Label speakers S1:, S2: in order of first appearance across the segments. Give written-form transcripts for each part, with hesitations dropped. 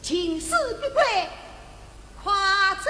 S1: 情事不归，夸这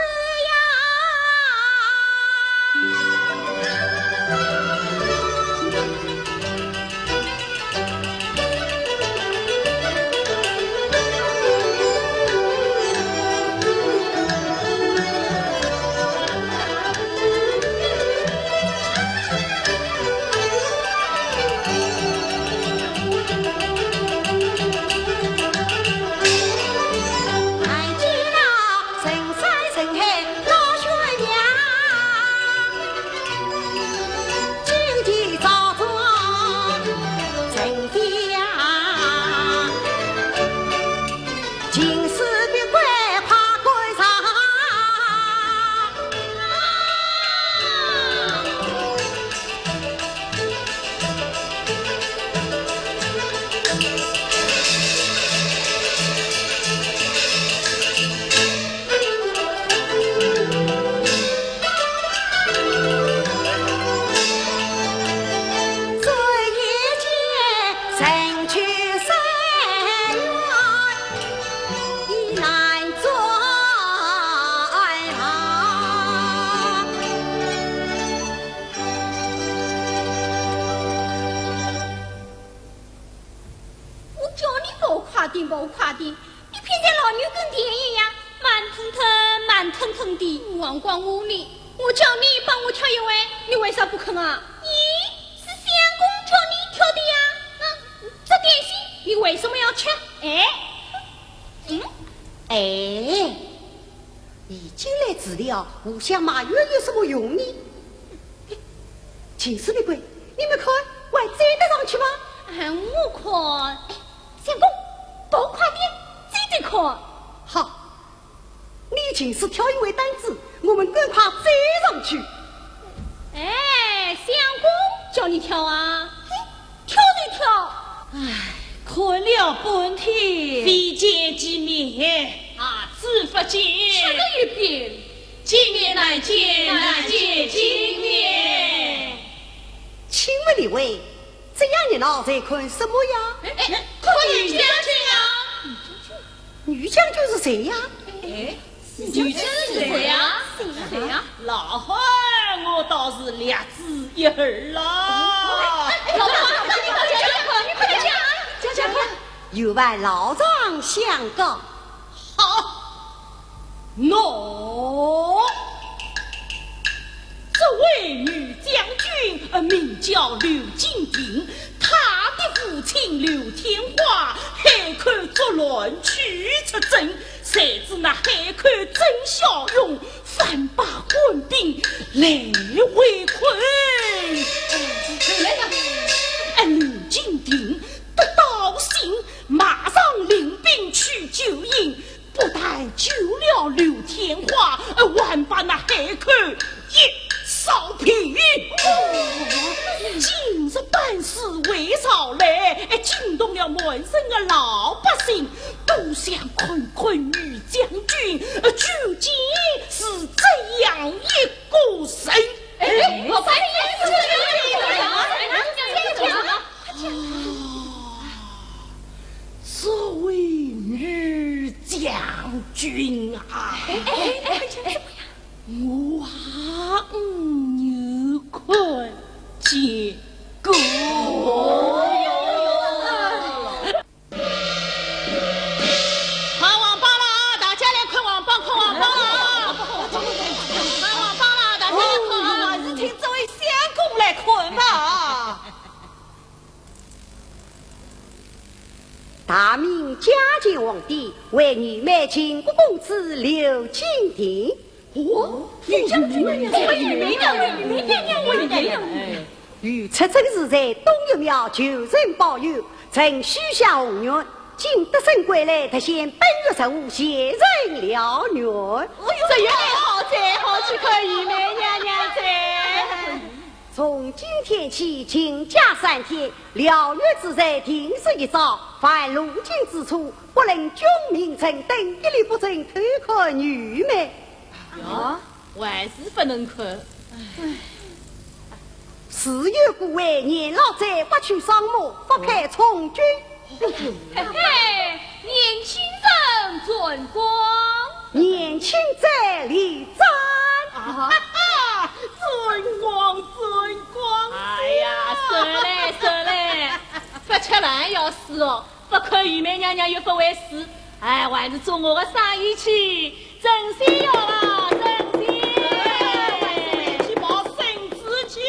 S1: 互相埋怨有什么用呢？情事不归，你们看，还追得上去吗？
S2: 我看，相公多快点，追着看。
S1: 好，你情事挑一位担子，我们赶快追上去。
S2: 相公叫你挑啊，挑就挑。
S3: 看了半天，非见即灭，子不见。
S2: 说了一遍。
S3: 见面难见，难见见面。
S1: 请问两位，这样热闹在看什么呀？
S3: 看女将军啊！
S1: 女将军是谁呀？
S3: 女将军是谁呀？
S2: 谁呀？
S3: 老汉，我倒是略知一二啦。
S2: 老汉，你快点讲，
S1: 有位老丈相告。
S3: 好。这位女将军名叫刘金鼎，她的父亲刘天华海口作乱去出征，谁知那海口曾孝勇反把官兵来围困。刘金鼎得到信，马上领兵去救应。不但救了刘天华，还把那海口一扫平。今日办事为朝来，惊动了满身的老百姓，都想看看女将军究竟是怎样一个人。
S2: 我白
S3: 这位女将军啊，我有看见过。看网吧了，大家来看网吧，看网吧了。看网吧了，大家来看啊！是请这位相公来看吧。
S1: 大明嘉靖皇帝为女卖秦国公子刘金鼎。
S2: 女将军，女
S1: 与出征时在东岳庙求神保佑，曾许下宏愿。今得胜归来，特先本月15写人了愿。
S2: 这月好在好去看玉梅娘娘在。
S1: 从今天起，请假3天，了月之日停止一朝。凡入京之处，不论军民臣等，一律不准偷看女美。
S3: 还是不能看。
S1: 时有故为年老者不去上马，不派从军。
S2: 年轻人尊光，
S1: 年轻在立赞
S3: 啊！尊光，尊光！
S2: 哎呀，算嘞，不吃饭要死哦，不看玉梅娘娘又不为事，哎，还是做我的生意去，真心要啦，真心。
S3: 去报孙子去。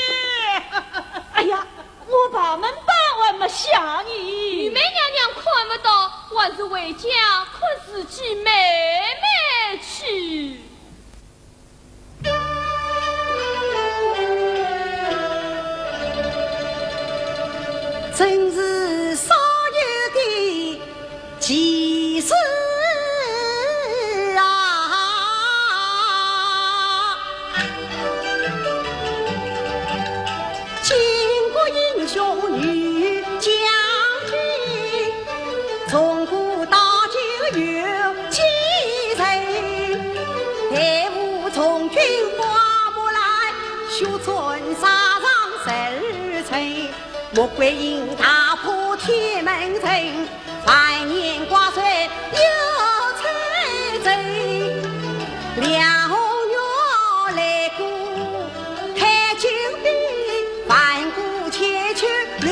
S1: 哎呀，我把门板还没想你。
S2: 玉梅娘娘看不到，还是回家看自己妹妹去。
S1: 真是少有的奇事啊！巾帼英雄女将军，从古到今有几人？队伍从军花木来，绣春纱上十层。穆桂英大破铁门城，百年挂帅有才真。梁红玉来过太君兵，反顾千秋刘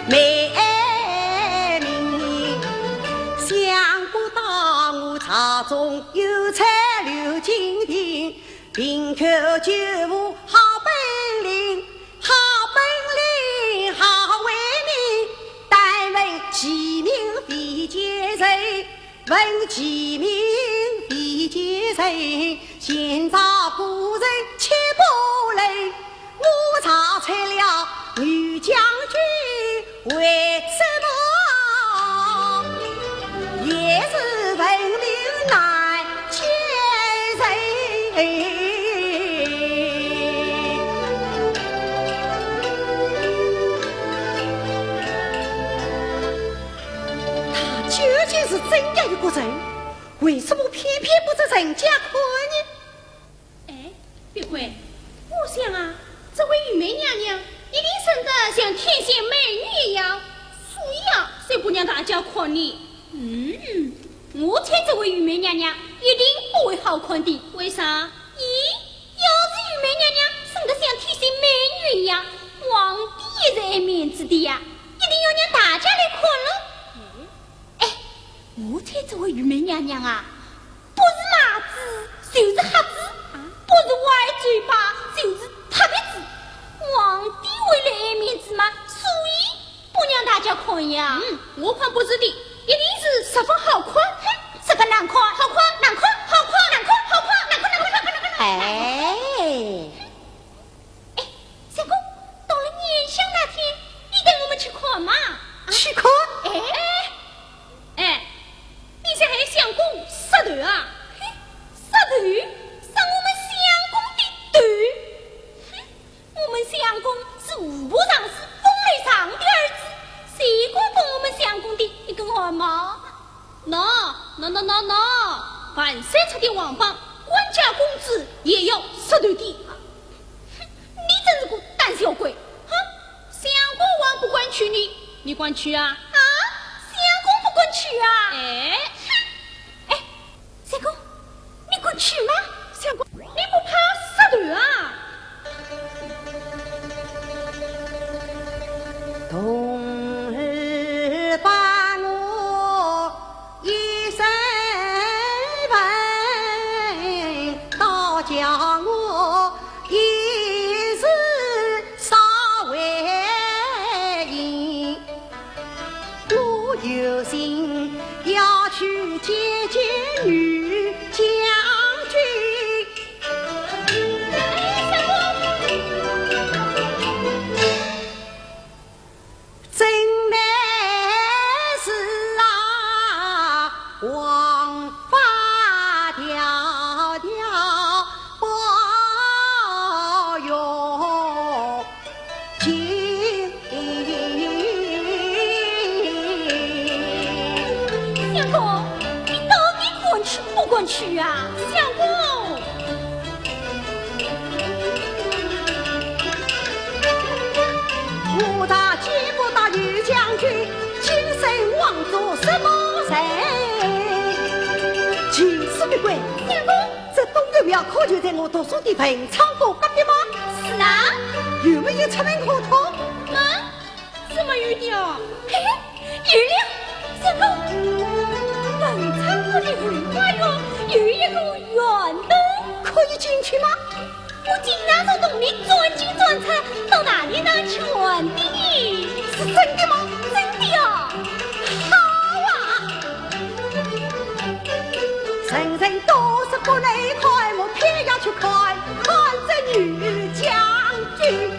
S1: 美名。想不到我朝中有才刘金亭，平口九五好本领，好本领好为民。但问其名必见人，问其名必见人。现朝古人切不能，我朝拆了女将军，为什么也是闻名难见人？他究竟是怎样一个人？为什么偏偏不在人家看呢？
S2: 哎，别怪，我想啊，这位玉梅娘娘一定生得像天仙美女一样，所以啊，才不让大家看你。我猜这位玉梅娘娘一定不会好看的。为啥？咦，要是玉梅娘娘生得像天仙美女一样，皇帝也是爱面子的呀，一定要让大家来看了。哎，我猜这位玉梅娘娘啊，不是马子就是瞎子，不是歪嘴巴就是塌鼻子。皇帝为了爱面子嘛，所以不让大家看呀。我看不是的，一定是十分好看，十分难看，好看难看，好看难看，好看难看难看难看难看。
S1: 哎，
S2: 三公，到了年香那天，你带我们去看嘛？
S1: 去看。
S2: 你是还相公杀头啊？杀头？杀我们相公的头？我们相公是户部尚书封雷上的儿子，谁敢动我们相公的一根汗毛？喏，凡三出的王榜，官家公子也要杀头的。你真是个胆小鬼！相公王不管娶你，你管娶啊？相公不管娶啊？相公，你管娶吗？相公，你不怕杀头啊？
S1: 童儿把我一生问，倒叫我一时稍为淫。我有心要去见见女将军。真乃是啊，王法迢迢，保佑金。
S2: 相公，你到底管娶不管娶啊？相公。
S1: 我他见不到女将军，今生枉做什么人？别贵，
S2: 相公，
S1: 这东岳庙可就在我读书的平昌阁隔壁吗？
S2: 是啊，
S1: 有没有出门可通？
S2: 什么有的啊？嘿嘿，有了，相公，文昌阁的文化园有一个园洞，
S1: 可以进去吗？
S2: 我经常从洞里钻进钻出，到哪里呢去玩的？
S1: 是真的吗？
S2: 真的啊！
S1: 好啊！人人都是国内开，我偏要去看这女将军。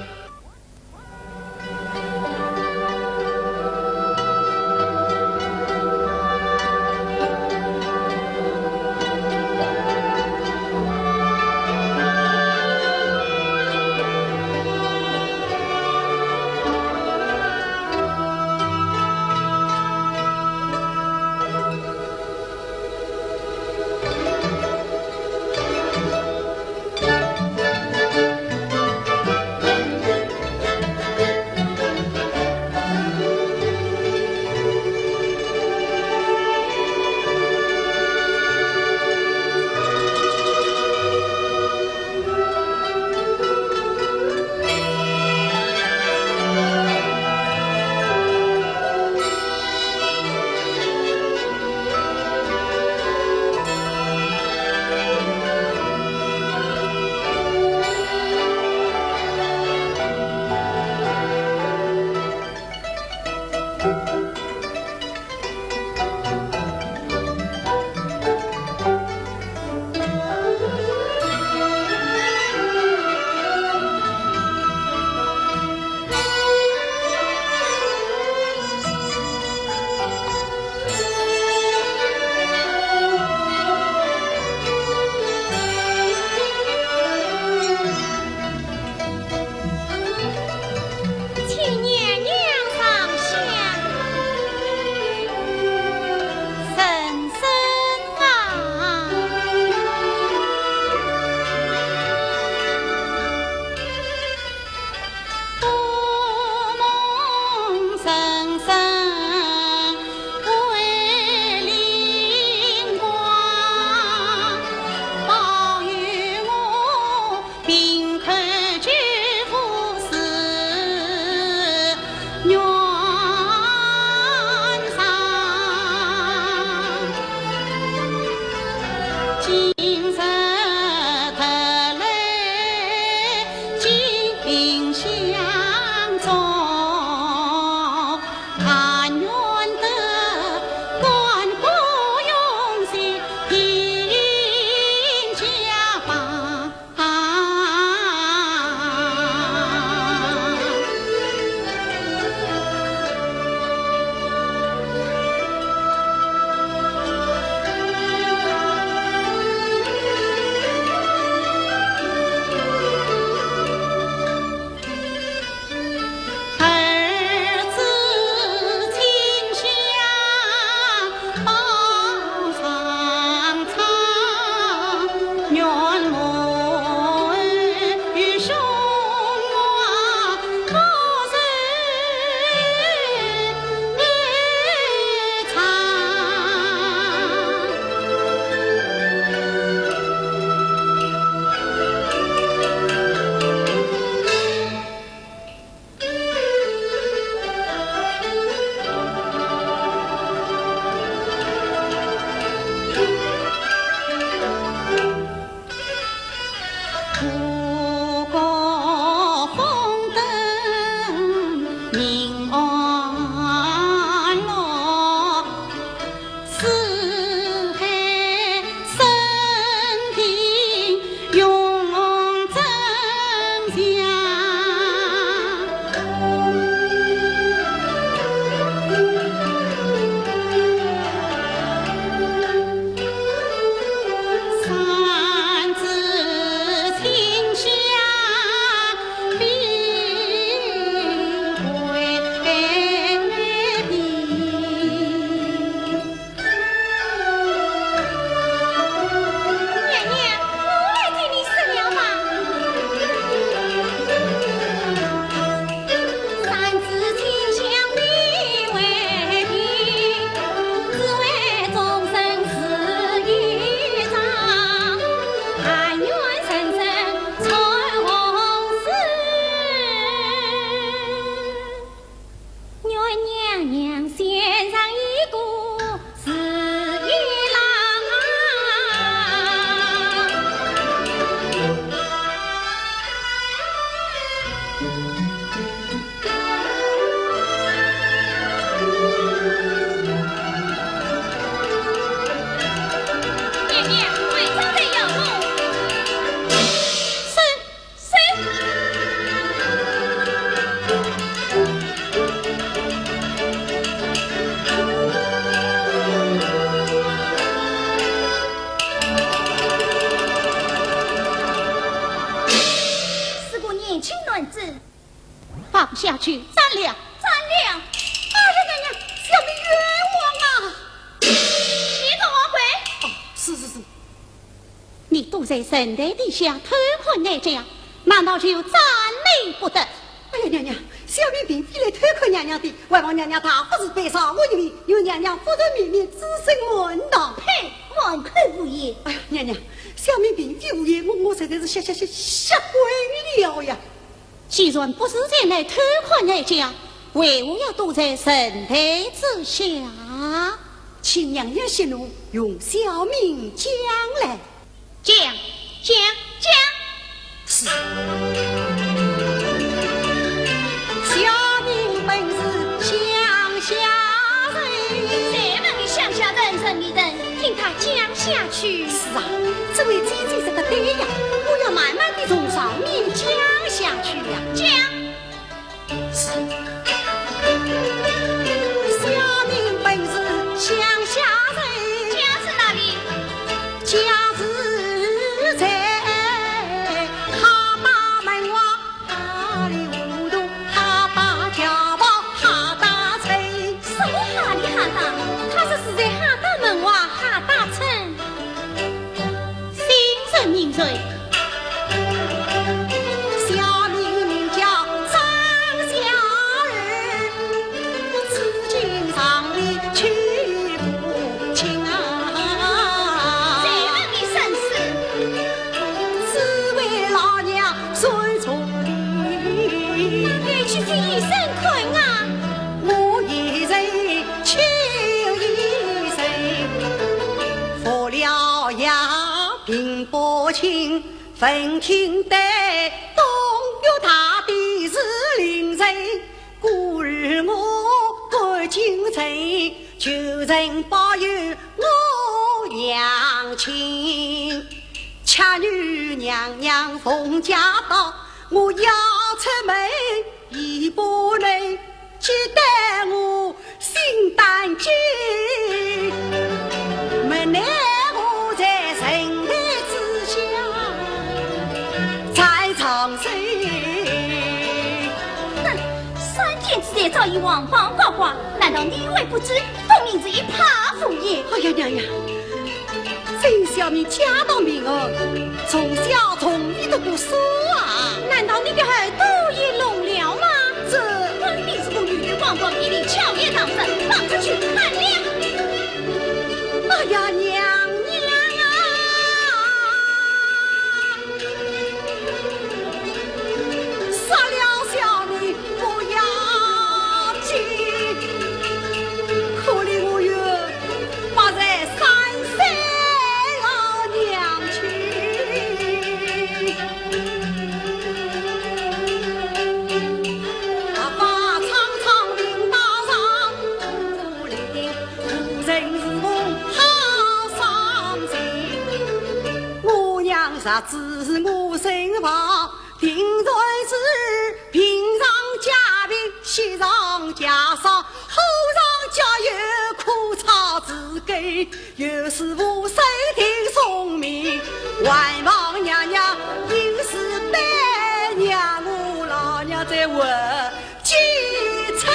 S2: 娘为张在要路。
S4: 是个年轻男子，
S2: 放下去，三两。
S1: 娘娘，小民冤枉啊！
S2: 你同我回。
S1: 是，
S2: 你躲在神台底下偷看哀家，难道就站立不得？
S1: 哎呀，娘娘，小民并非来偷看娘娘的，外望娘娘她不是悲伤，我以为有娘娘福州绵绵，子孙门当。
S4: 呸！妄口无言。
S1: 哎呀，娘娘，小民并非无言，我实在是吓鬼了呀！
S2: 既然不是前来偷看哀家，为何要躲在神台之下？
S1: 请娘娘息怒，用小民讲来。
S2: 讲。
S1: 是。小民本是乡下人。
S2: 再问你乡下人什么人？听他讲下去。
S1: 是啊，这位姐姐说的对呀，我要慢慢的从上面讲下去呀。
S2: 讲。
S1: 是。小民本是乡下人。
S2: 家是哪里？
S1: 家是在哈大门外哈里糊涂，哈大家宝哈大村。
S2: 什么哈里哈大？他是死在哈大门外哈大村。姓甚名谁？
S1: 小民名叫张小儿，此经上里去不清啊。
S2: 再问你身世？
S1: 此位老娘孙从里，
S2: 大概去是一身困啊。
S1: 我一人求一生，服了呀并不清，分清得东有他的是邻人，故日我不进城，求人保佑我娘亲。恰女娘娘奉驾到，我要出门已不能，只得我心胆惊。没奈我在神台之下才长生。
S4: 三天之内早已王房高挂，难道你为不知？分明是一怕妇也。
S1: 哎呀，娘娘，真小民家道明儿，从小从未读过书啊！
S2: 难道你的耳朵也聋了吗？
S1: 这
S2: 分明是个女光光一领巧言当真，放出去看了。
S1: 哎呀，娘娘啊！杀了小民不要紧，可怜我哟，把在山山老娘亲。阿爸苍苍领大上不灵，夫人是我好伤心。我娘杀子我身旁，平常是平常家贫，喜上加霜，后上加有苦草自给。有时我收听送命，万望娘娘应是带娘我老娘在问继承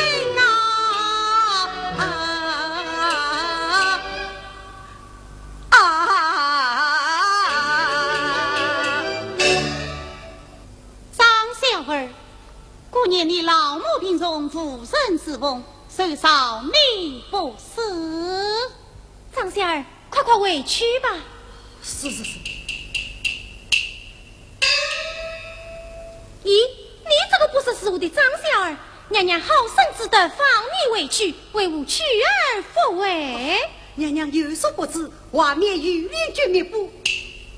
S2: 张小儿，过年你老母病重，夫人侍奉，受少你不死。
S4: 张小儿，快回去吧。
S1: 是。
S4: 咦，你这个不是时候的张小儿，娘娘好生值得放你回去，为吾去而复回。
S1: 娘娘有所不知，外面有联军密布，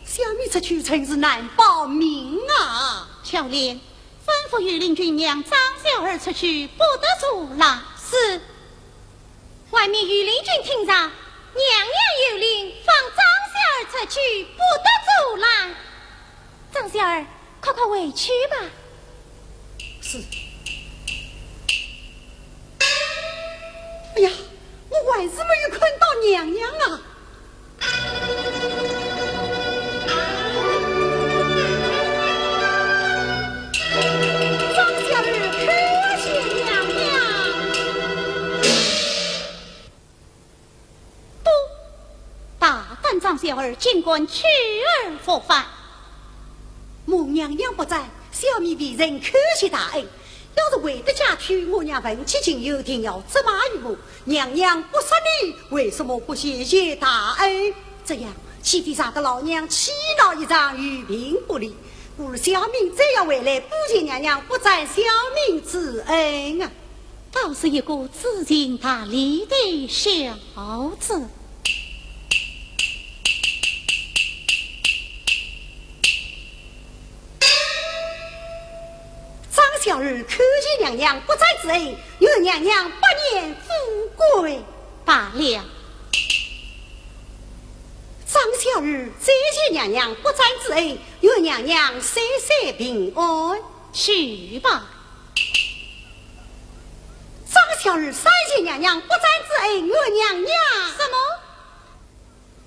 S1: 小民出去真是难保命啊！
S2: 巧莲，吩咐御林军让张小儿出去，不得阻拦。
S4: 是。外面御林军听着，娘娘有令放张小儿出他回去吧。
S1: 是。哎呀，我还是没有看到娘娘啊！张小儿可谢娘娘。
S4: 不，大胆张小儿尽管去而复返。
S1: 母娘娘不在，小米为人可谢大恩。要是回得家去，我娘问起亲友，定要责骂于我。娘娘不杀你，为什么不谢谢大恩？这样岂非让得老娘气恼一场，与病不离？不如小明再要回来补谢娘娘不占小明之恩啊！
S4: 倒是一个知情达理的小子。
S1: 小儿可见娘娘不在之恩，愿娘娘百年富贵
S4: 罢了。
S1: 张小儿再见娘娘不在之恩，愿娘娘岁岁平安。
S4: 去吧。
S1: 张小儿再见娘娘不在之恩，愿娘娘
S4: 什么？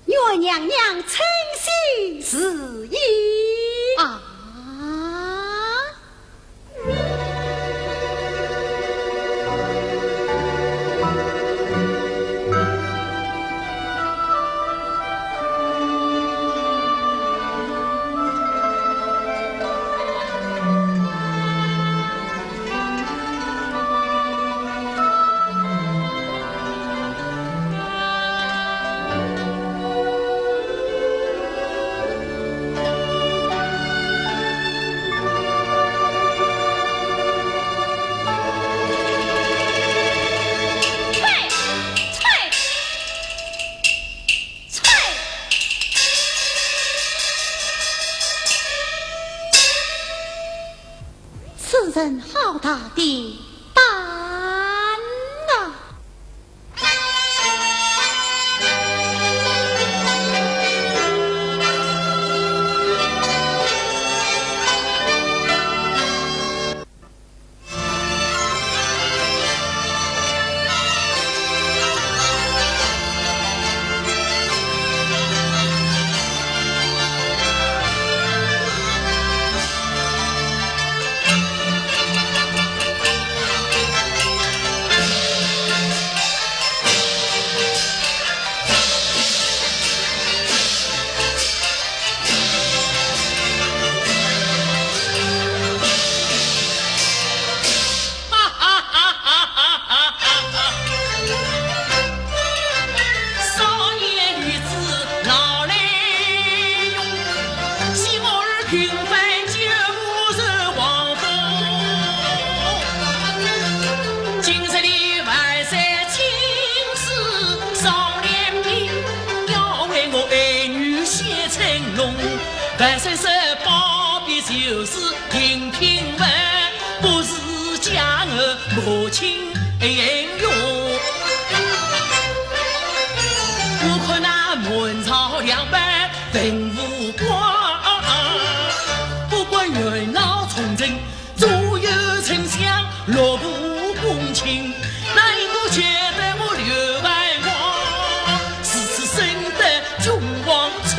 S1: 愿娘娘称心是意
S4: 啊。人好大的胆呐！
S5: 万岁岁包庇就是平平稳，不是家儿母亲用。我看那满朝两百文武官，不管元老从政，左右丞相落不公卿，哪一个觉得我刘万王时时深得君王宠？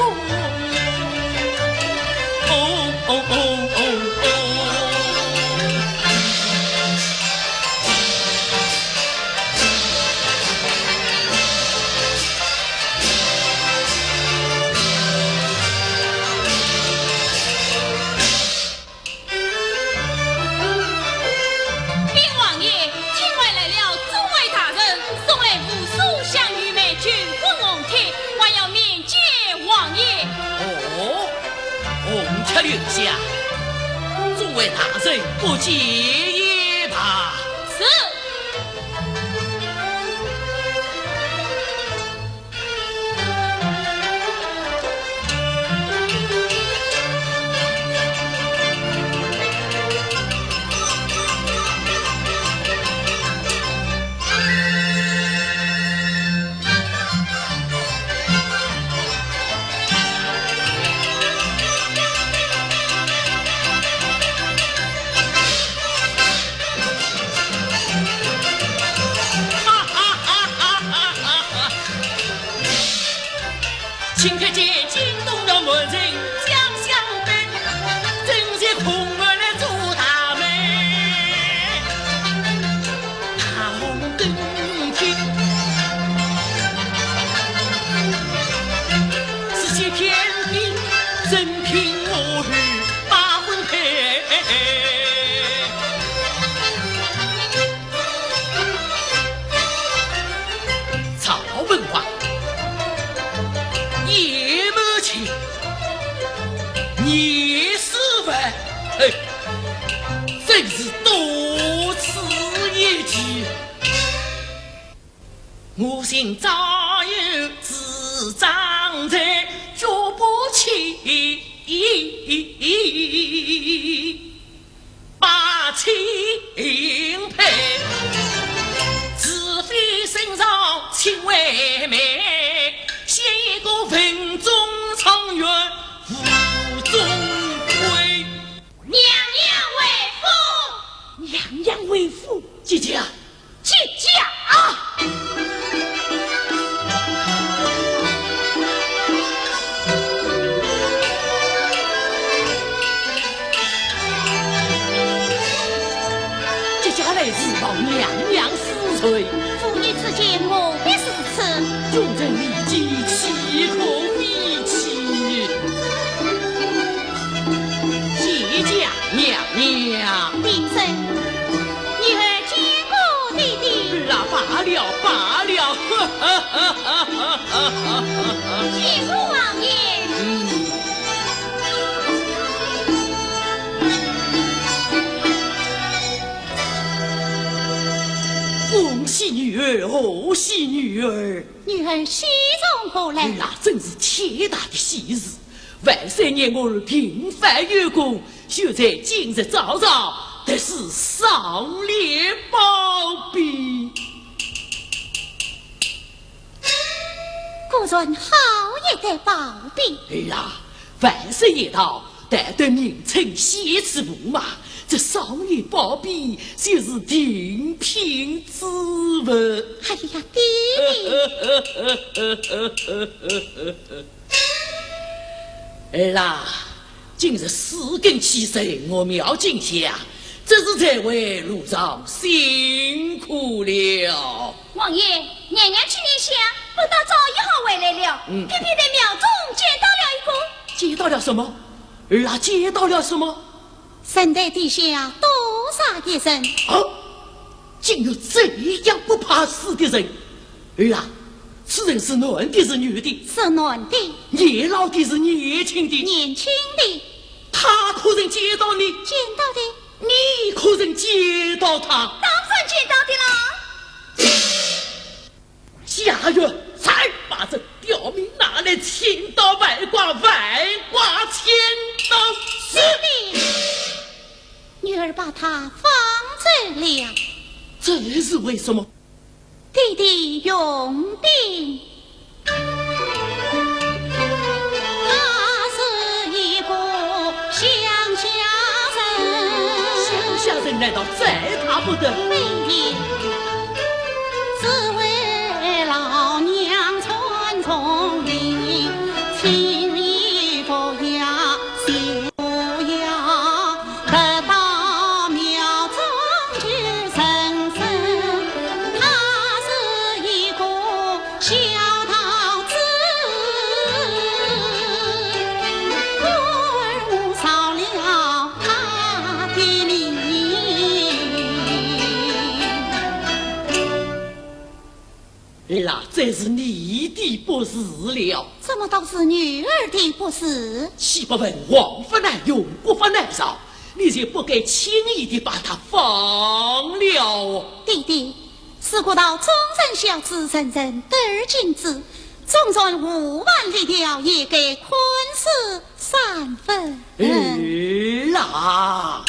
S5: 留下，诸位大人不介意吧？
S2: 是。
S5: 顷刻间惊动了门人将相奔，正是空儿来做大门。大红灯停，世界天平，任凭我与把魂配。曹文华。叶母亲，你是问，真是多此一举。我心早有智障在，绝不轻把情配，自非身上情为美。写一个文中长远无中归，
S2: 娘娘为父，
S3: 娘娘为父，
S5: 姐姐啊，
S3: 姐姐啊！
S5: 姐姐来自报娘娘死罪，
S4: 父女之间何必是此？
S5: 众人立即岂可废弃？姐姐娘娘，
S4: 定生，女儿见过弟弟。
S5: 那罢了罢了，
S4: 谢父王爷。
S5: 恭喜女儿，贺喜女儿！
S4: 女儿喜从何来？
S5: 那真是天大的喜事！万岁爷我儿平凡有功，就在今日早早得是上列宝璧。
S4: 果然好一个宝璧！
S5: 儿啊，万岁爷道，但对名称写此不马，这上列宝璧就是定品之物。
S4: 哎呀，弟
S5: 儿啊，今日四更起身，我妙景下，这是在为路上辛苦了。
S2: 王爷，娘娘去年想，不到早一号回来了，偏偏在庙中见到了一个。
S5: 接到了什么？儿啊，接到了什么？
S4: 神台地下多杀一人。
S5: 啊！竟有这样不怕死的人！儿啊，此人是男的，是女的？
S4: 是男的，
S5: 年老的，是年轻的？
S4: 年轻的，
S5: 他可曾见到你？
S4: 见到的，
S5: 你可曾见到他？
S2: 当然见到的啦。
S5: 下月才把这刁民拿来千刀万剐，万剐千刀。
S4: 是的，女儿把他放走了。
S5: 这是为什么？
S4: 弟弟用兵，他是一个乡下人。
S5: 乡下人难道再他不得？
S4: 非也，只为老娘传宗礼，请衣服呀，谢不要，得到庙中去成身。他是一个小桃子，故而我少了他的礼。
S5: 那这是你的不是了。
S4: 怎么都是女儿的不是？
S5: 岂不闻王法难用，国法难饶？你就不该轻易的把他放了。
S4: 弟弟，事过到终身孝子，人人得而敬之，纵然5万里条，也给坤氏3分。
S5: 儿啊，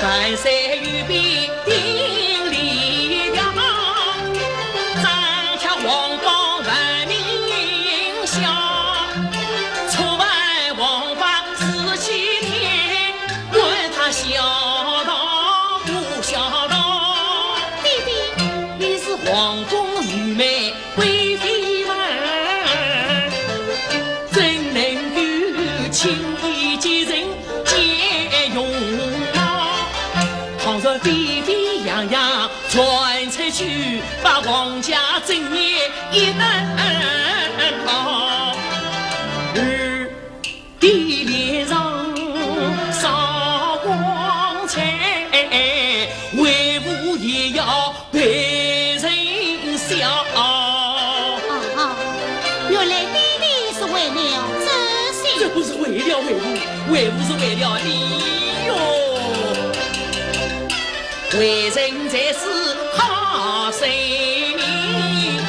S5: 万岁御笔定立了，张枪王榜万民响，出外王法17天，问他孝道不孝道？
S4: 弟弟，
S5: 你是皇宫御妹贵妃。去，把皇家正业一难跑。日地脸上扫光彩，为父也要陪人笑。
S4: 原来弟弟是为了这些，
S5: 这不是为了为父，为父是为了你哟。为人才是好生命，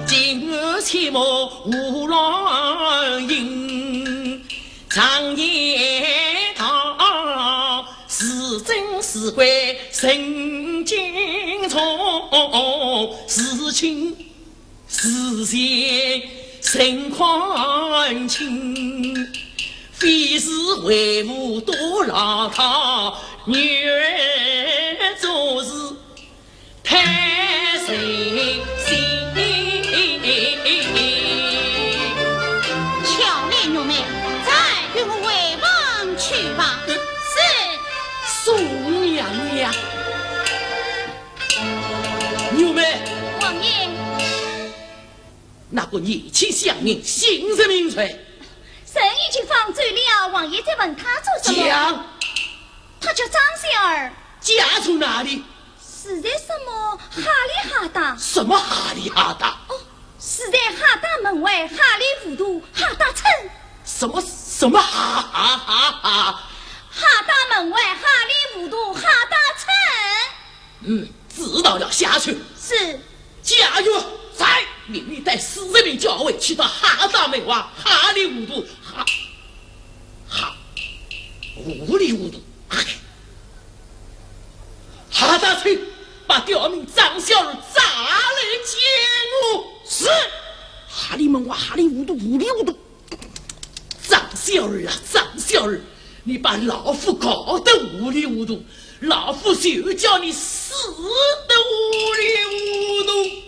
S5: 今日切莫无乱应。常言道，是真是怪神经重，是情是邪神宽情。非是为母多老套，女儿做事太随心。
S4: 巧莲女妹，再与我回房去吧。
S2: 是。
S5: 宋娘娘，牛妹，
S2: 王爷，
S5: 那个年轻乡民姓甚名谁？
S2: 神已经放走了，王爷在问他做什么？
S5: 讲，
S2: 他叫张小儿，
S5: 家从哪里？
S2: 是在什么哈里哈达？
S5: 什么哈里哈达？
S2: 哦，是在哈达门外哈里糊涂哈达村。
S5: 什么哈
S2: 达门外哈里糊涂哈达村。
S5: 知道了，下去。
S2: 是。
S5: 加油！在命令带40名教尉去到哈达门外哈里糊涂糊里糊涂哈达村，把刁民张小儿砸来见我。是。哈里门外哈里糊涂糊里糊涂。张小儿啊，张小儿，你把老夫搞得糊里糊涂，老夫就叫你死得糊里糊涂。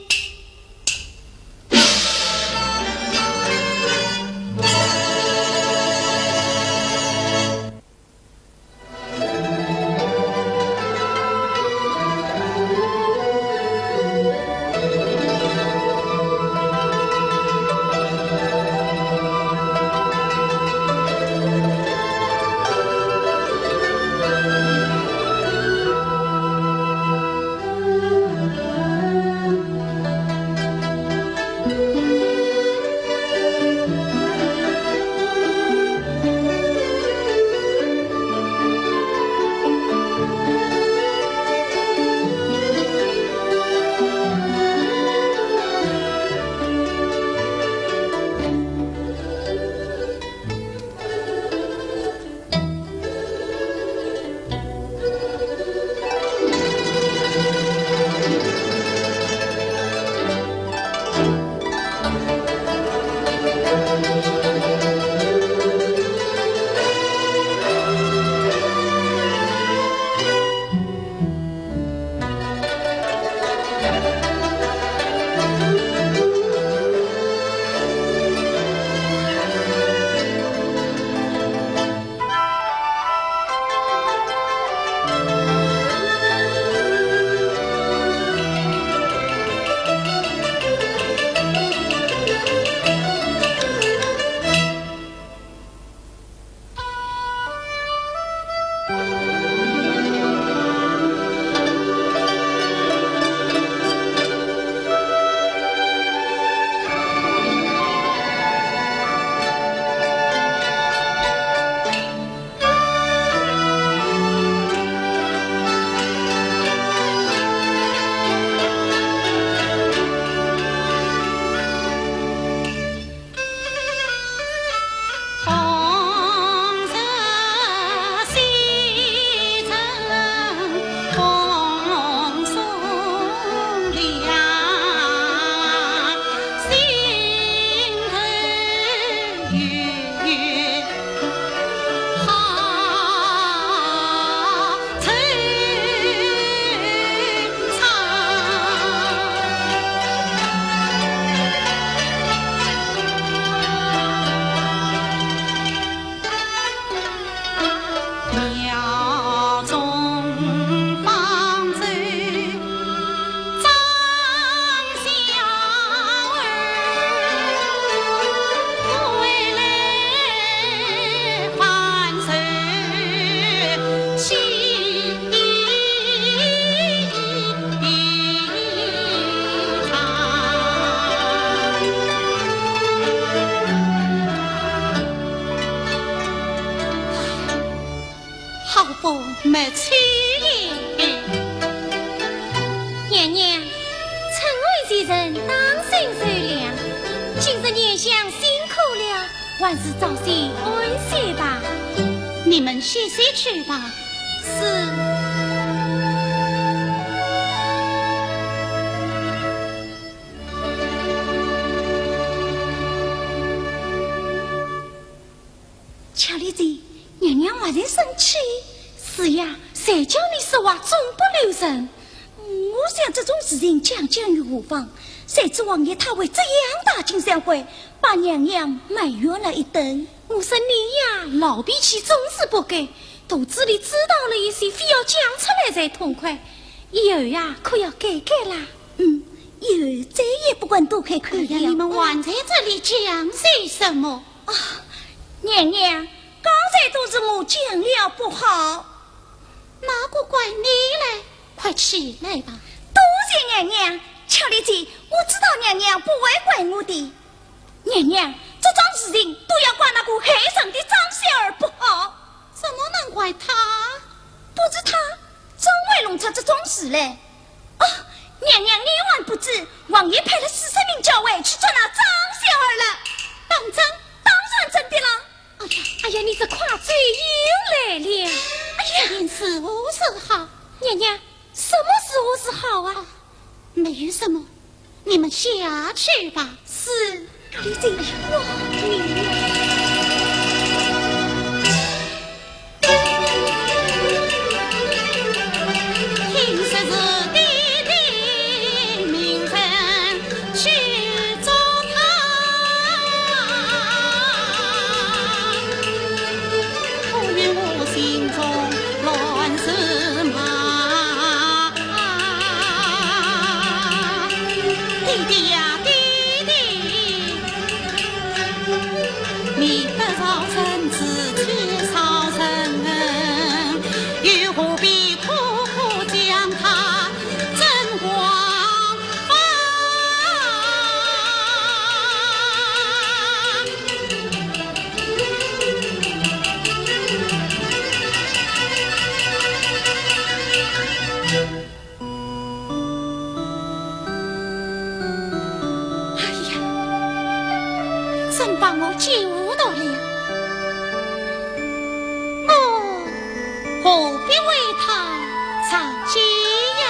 S4: 可没趣也。
S2: 娘娘，臣为其人当心善良，今日娘相辛苦了，还是早些安歇吧。
S4: 你们歇歇去吧。
S2: 是。
S4: 巧丽子，娘娘还在生气。是呀，谁叫你说话总不留神？我想这种事情讲讲于无妨。谁知王爷他为这样大惊小怪，把娘娘埋怨了一顿。我说你呀，老脾气总是不改，肚子里知道了一些，非要讲出来才痛快。以后呀，可要改改啦。以后再也不管多开口了。你们还在这里讲些什么啊？娘娘，刚才都是我讲了不好，哪个怪你嘞？快起来吧！多谢娘娘，巧丽姐，我知道娘娘不会怪我的。娘娘，这桩事情都要怪那个黑神的张小儿不好，怎么能怪他？不是他，怎会弄出这种事来？啊，娘娘，你还不知，王爷派了40名校尉去捉那张小儿了。当真？当然真的了。哎呀，你这夸嘴又来了！哎呀，这件事何是好？娘娘，什么时候是好啊？没有什么，你们下去吧。是，李姐，哇，听说是弟弟名分去做他，可愿我心中乱是马。弟弟呀，弟弟，你不造成自己造成恩，又何必苦苦将他争光发？哎呀，真把我救到了！我何必为他着急呀？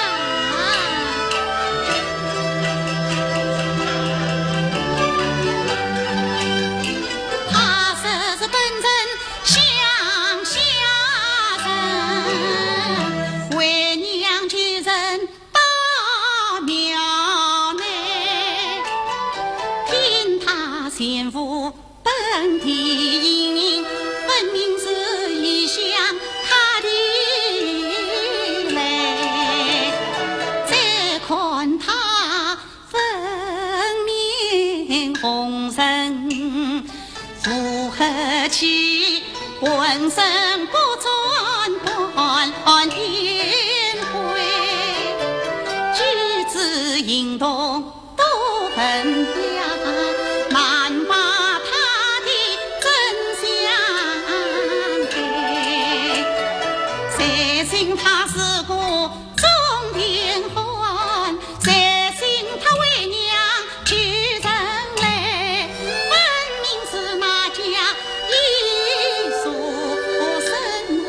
S4: 他是本人乡下人，为娘救人大庙内，听他先父本地音，分明是异乡他的来，再看他分明红尘，符合起浑身不转断天灰，举止行动都很嗲，难把他的真相给。谁信他是个中天汉？谁信他为娘救人来？分明是那家一所生恩。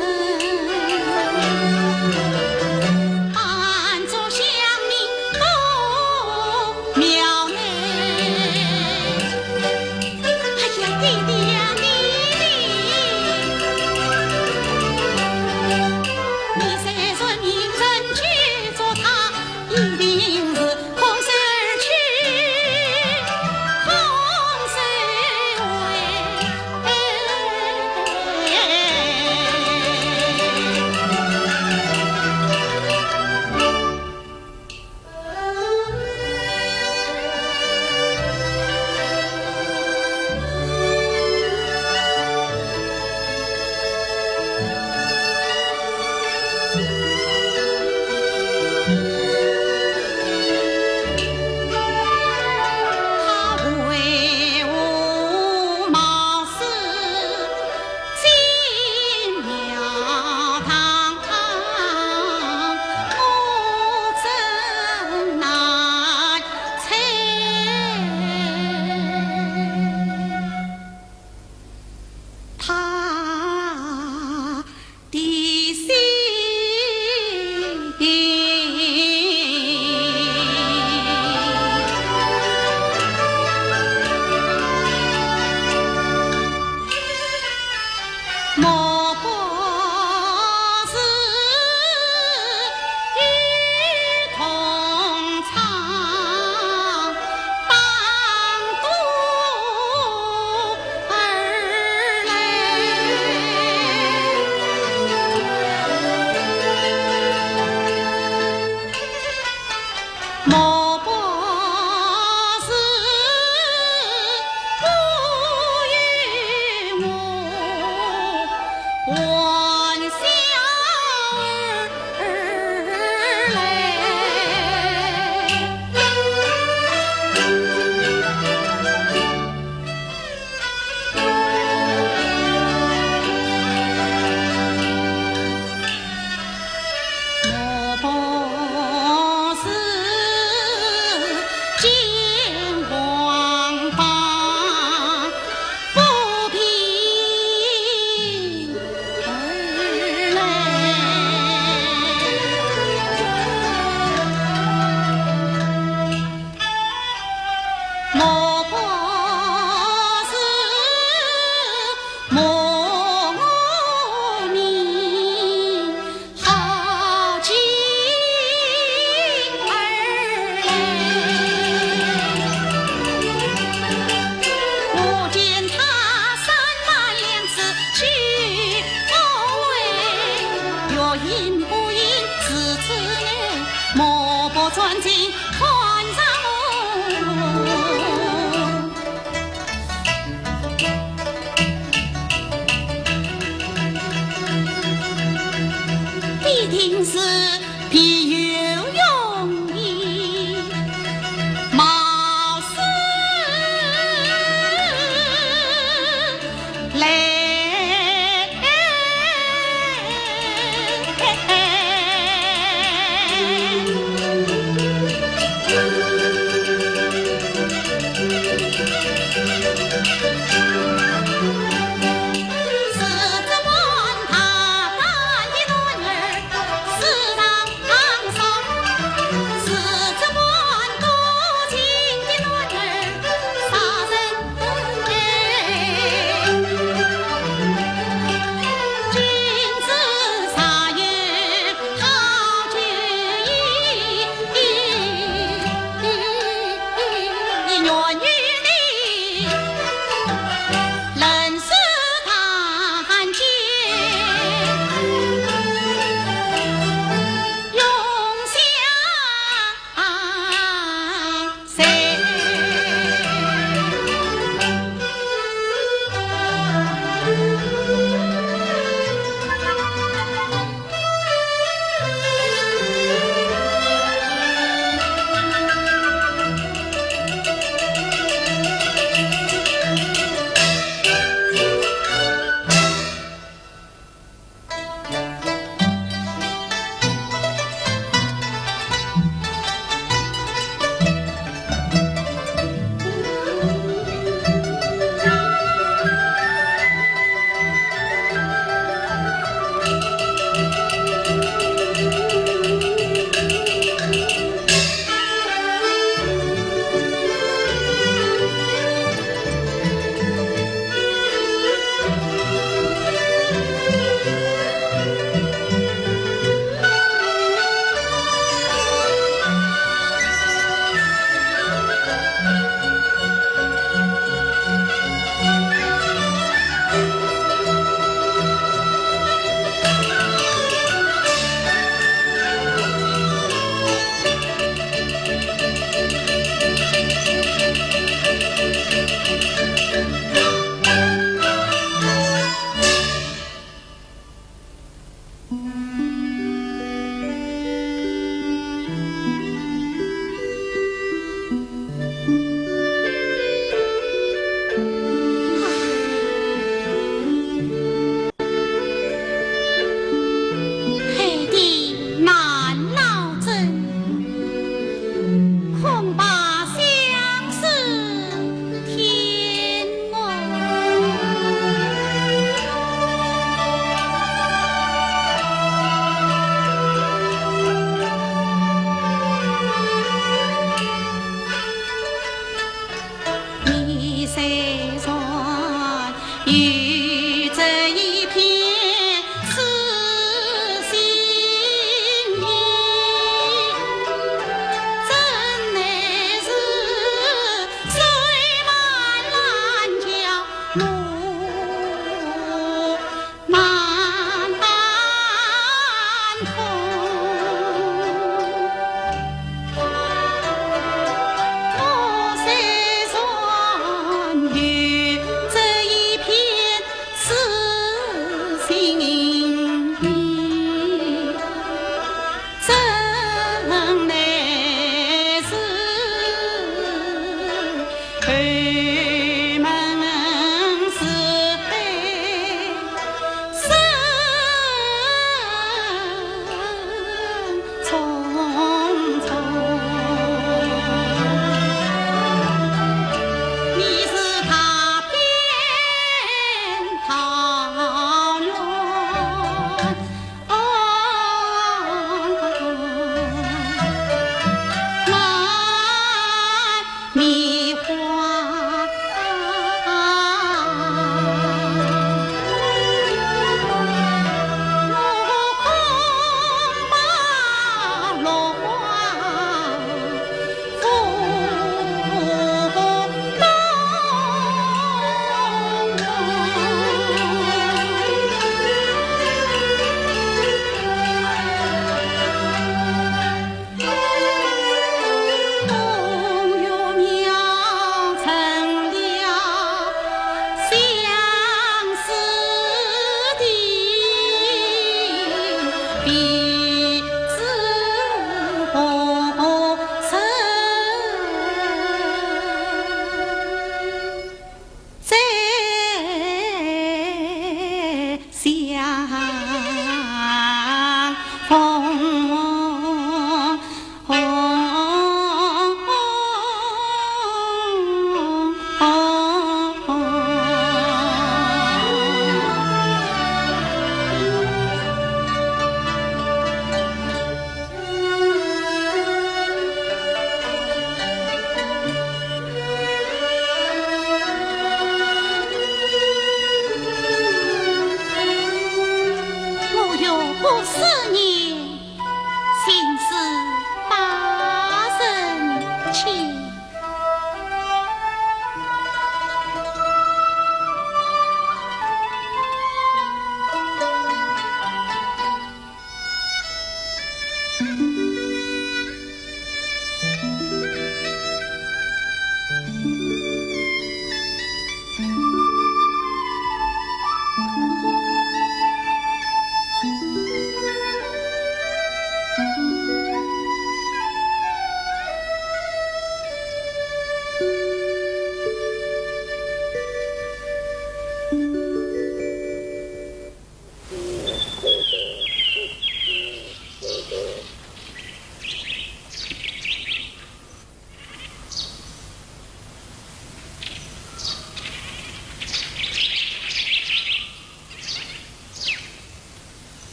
S1: 心思必有用意，貌似来。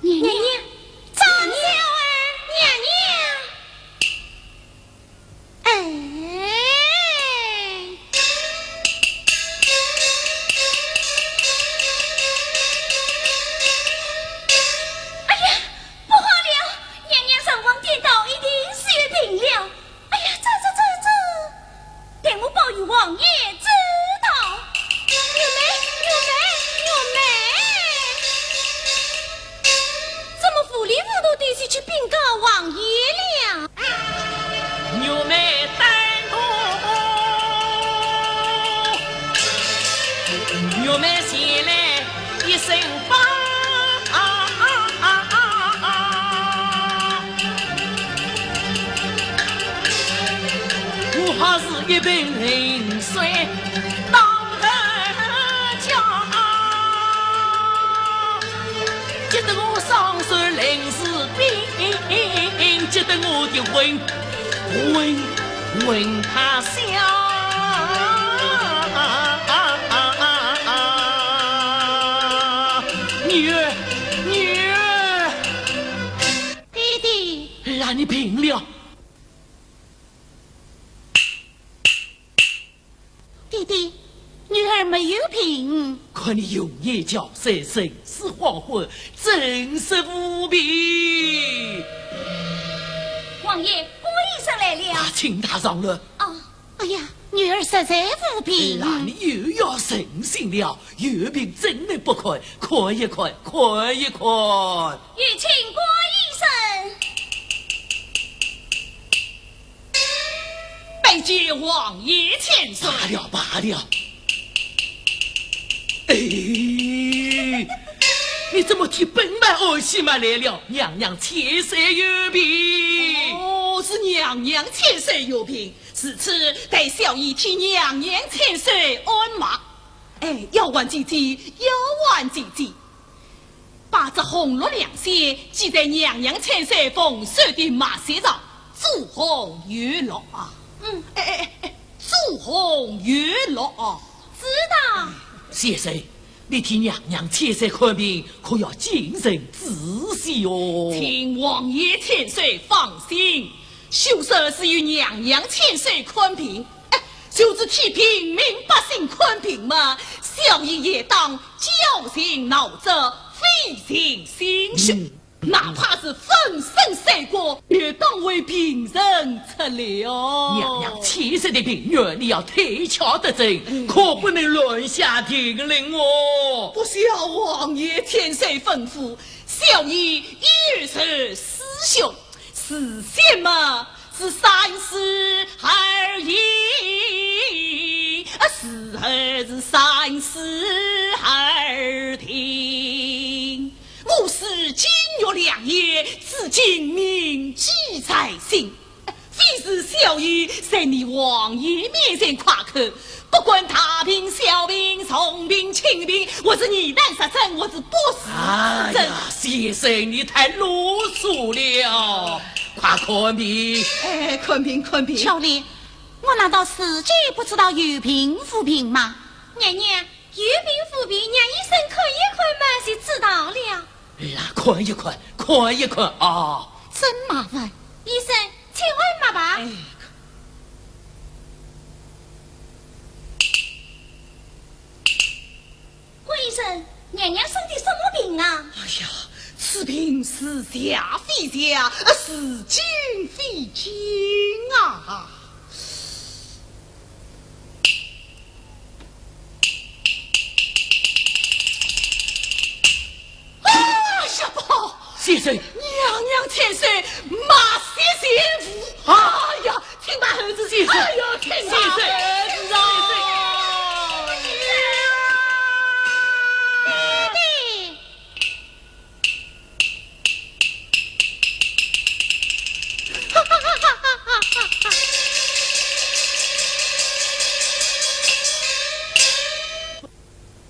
S4: 娘娘，张小儿，娘娘，哎呀，不好了，娘娘上房跌倒，一定是月病了。哎呀，这，待我报与王爷知道。玉梅，怎么糊里糊涂地去禀告王爷了？
S5: 玉梅担当，玉梅前来一声帮。我好是一瓶冷水当头浇，急得我双手淋湿冰，急得我的魂他响。女儿，
S4: 弟弟，
S5: 让你病了。
S4: 弟弟，女儿没有病。
S5: 看你用眼角色，神思恍惚，真是无比。
S4: 王爷，郭医生来了。
S5: 请他上来。
S4: 哦，哎呀，女儿实在无病。
S5: 那你又要省心了，有病真的不看，看一看。
S4: 有请郭医生。
S3: 拜见王爷千岁。
S5: 罢了。哎，你怎么替本来儿媳妇来了？娘娘千岁有病。
S3: 哦，是娘娘千岁有病，此次待小姨替娘娘千岁安马。哎，要玩姐姐，把这红绿两线系在娘娘千岁丰收的马鞋上，祝红娱乐啊！祝红娱乐啊！
S4: 知道。
S5: 先生，你替娘娘千岁看病，可要谨慎仔细哦。
S3: 请王爷千岁放心，秀色是与娘娘千岁看病，就是替平民百姓看病嘛。小爷也当绞尽脑汁，费尽心血，哪怕是粉身碎骨，也当为病人出了。
S5: 娘娘千岁的病源，你要推敲得正，可不能乱下定令哦。
S3: 不效王爷千岁吩咐，小爷一时思雄，思贤嘛是三思而已，是儿是三思而停。我是金玉良言，至今铭记在心。非是小爷在你王爷面前夸口，不管大病小病重病轻病，我是你难杀阵，我是不死阵。
S5: 先生你太啰嗦了，快看病。
S3: 看病。
S4: 小丽，我难道自己不知道有病无病吗？娘娘，有病无病，让医生看一看嘛，就知道了。
S5: 看一看啊！
S4: 真麻烦，医生，请安嘛吧。郭医生，娘娘身体什么病啊？
S3: 哎呀，此病是假非假，是金非金啊！小宝，
S5: 先生，
S3: 娘娘千岁，马些仙妇！哎呀，听把猴子先生，哎呀，听把猴子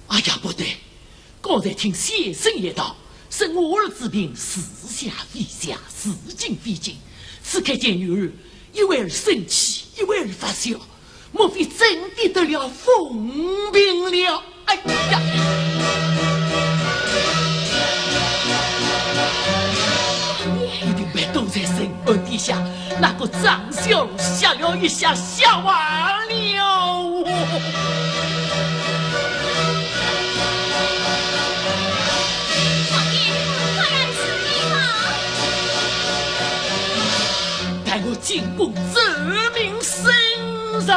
S5: 哎呀，不对，刚才听先生也道，是我儿之病，似下非下，似进非进。此刻见女儿，一会儿生气，一会儿发笑，莫非真的得了疯病了？哎呀！一定被堵在神案底下。那个张小龙吓了一下，吓完了。
S2: 王爷，快来此地吧！
S5: 待我进宫证明身上。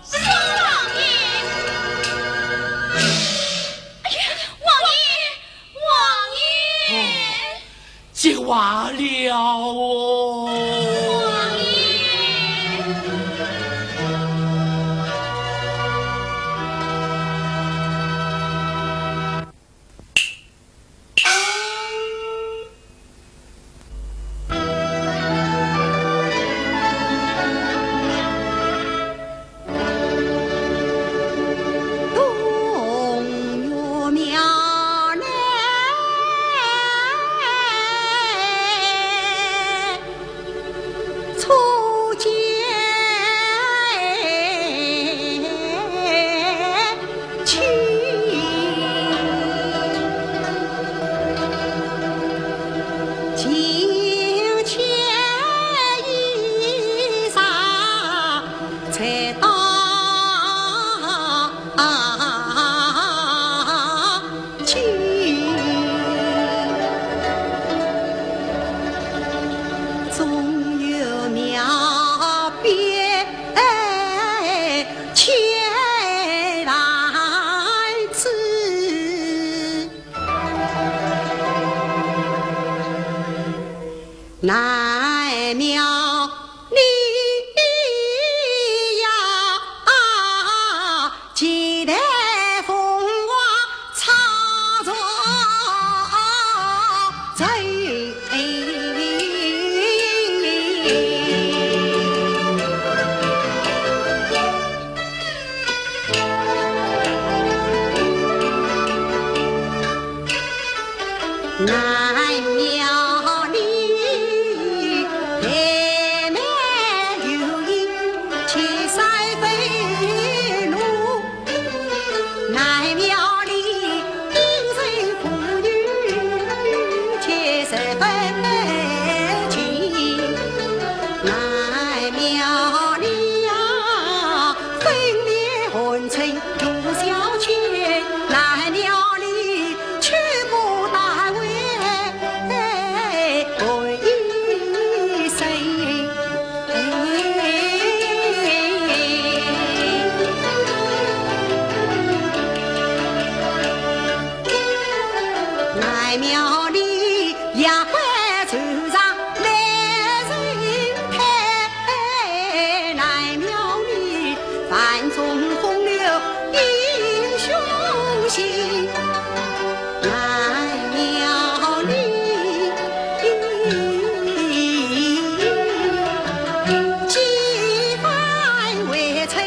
S2: 是王爷。哎呀，王爷，
S5: 结完了哦。
S2: 王爷。
S1: 东岳庙内，初见去，金钱衣裳才到去，总有庙边前来吃，南庙里呀，几代凤凰插着嘴。南庙里台面有一千山飞路，南庙里阴神妇女千山飞去，南庙里呀分别红尘路小圈，南庙里全部大为为一生。南庙里呀会船上来人开，南庙里凡中风流英雄心，南庙里几番为情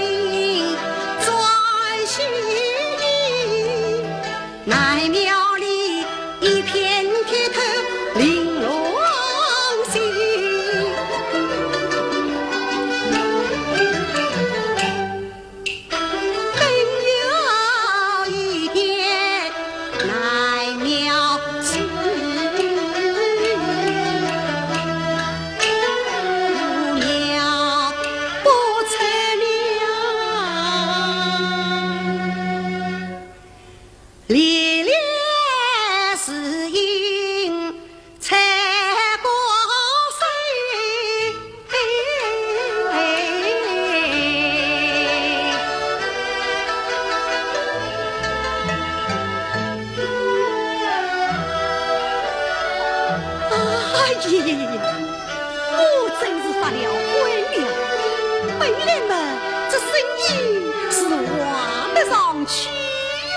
S1: 转虚意，南庙里一片铁头玲珑心，更有一点南庙事，无庙不成了，历练是因才过哎呀，我真是发了灰了，美人们，这生意是划得上去哟。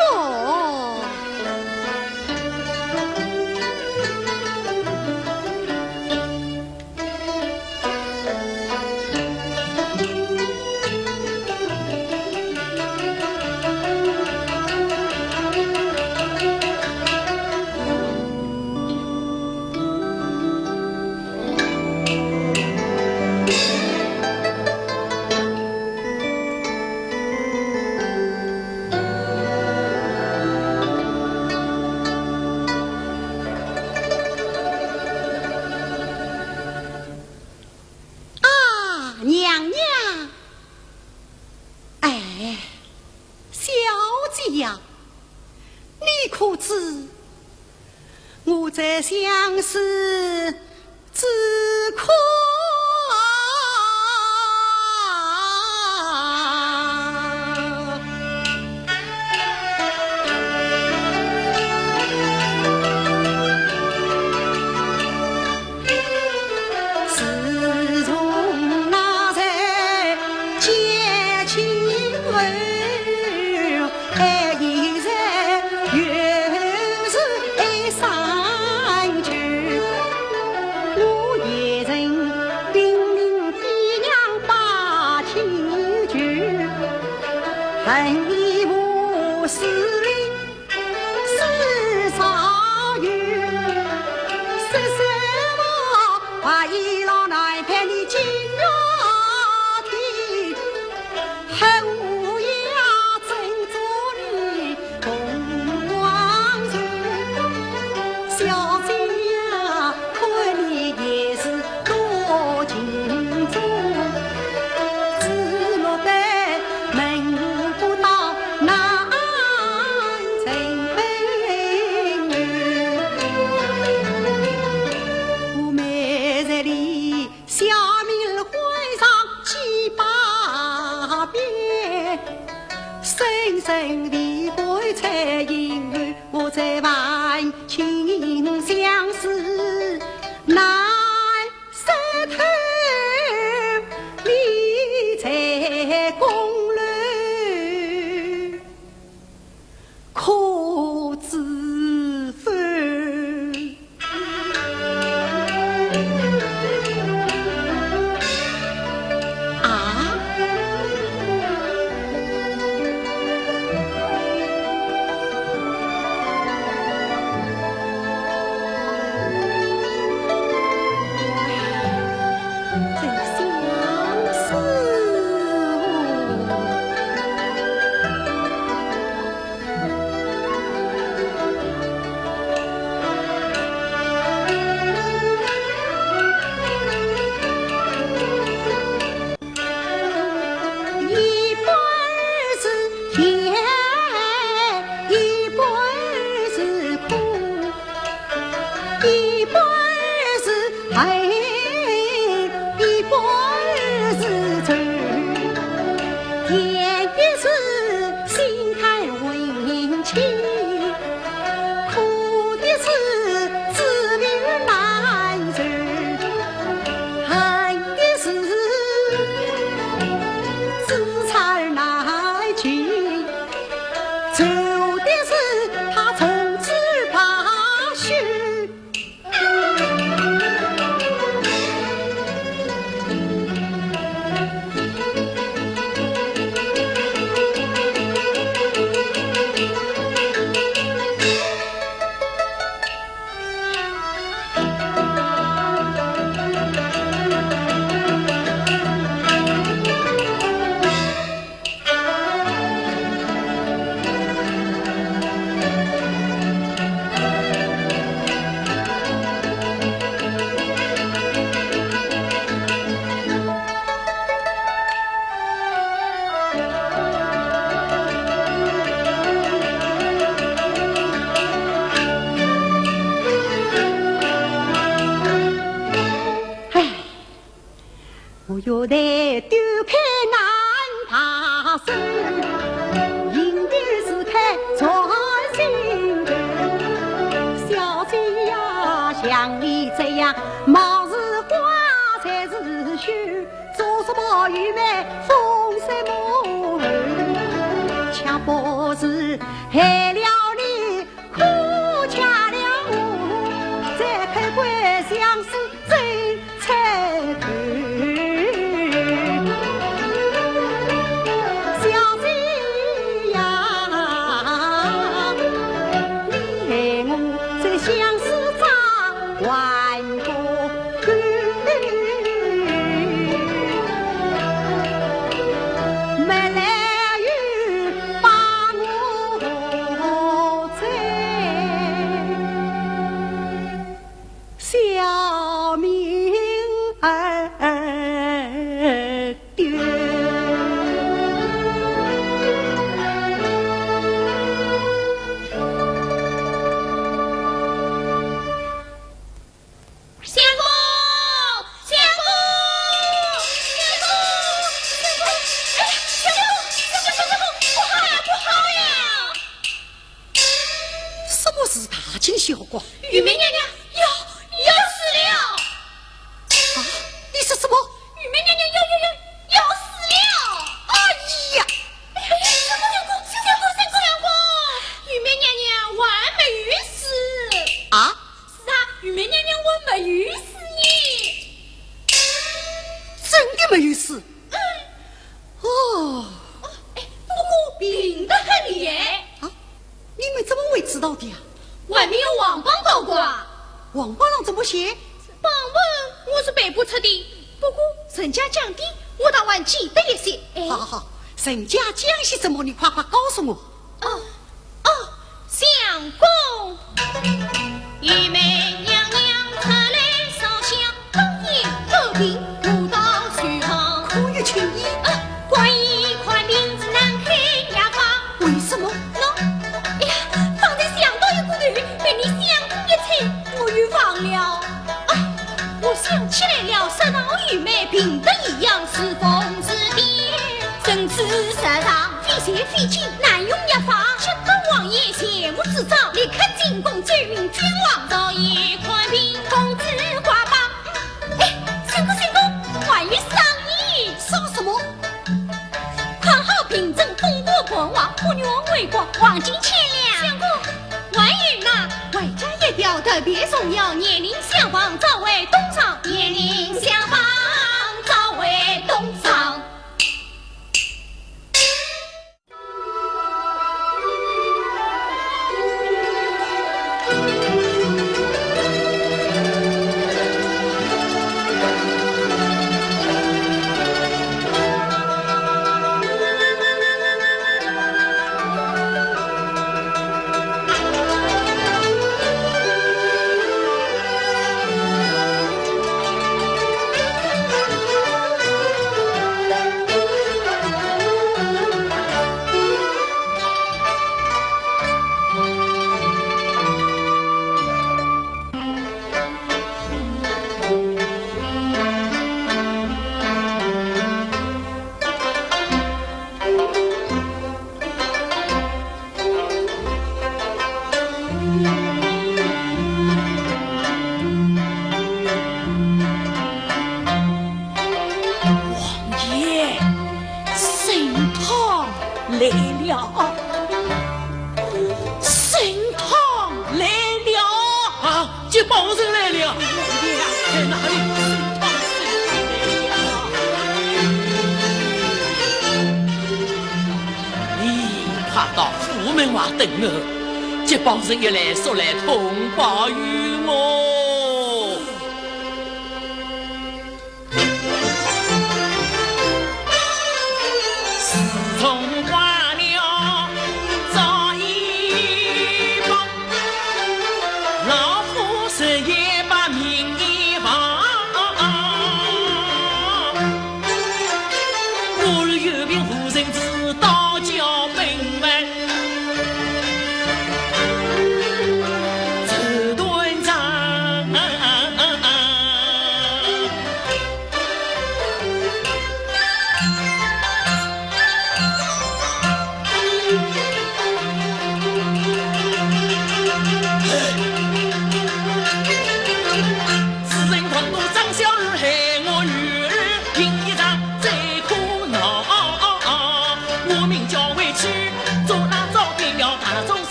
S1: 再相思只可有台丢开难爬山，迎雨是开穿心头。小姐呀，像你这样貌似花才是秀，做什么玉梅风山木后，强不是害了你，苦掐了我，再开关相思真才头。
S2: 娘娘，我没有死你，
S1: 真的没有死。哦，
S2: 不过病得很厉害。
S1: 啊，你们怎么会知道的呀？
S2: 外面有王榜报过啊。
S1: 王榜上怎么写？
S2: 榜文我是背不出的，不过人家讲的，我倒还记得一些。
S1: 好好好，人家讲些什么？你快快告诉我。
S2: 相公，玉梅娘娘特来烧香，当夜和平，舞蹈徐行，
S1: 可有情意？
S2: 关于款名字难开牙房，
S1: 为什么？
S2: 哎呀，方才想到一个人，被你相公一猜，我又忘了。我想起来了，石堂玉梅平等一样，是风是电，甚至石堂非邪非金，难用一法。吃得王爷谢幕之诏，立刻进宫奏明君王，早夜宽平，公子挂榜。相公，还有商议。
S1: 说什么？
S2: 宽好平正，东国国王，不女王为国，黄金千两。相公，还有呢，外加一条特别重要，年龄相仿，早为东厂。年龄相仿，早为东厂。
S5: 等我，这帮人一来说来通报于我。自从挂了早一帮，老夫日夜把名义忘。我日有病无人知道叫本门。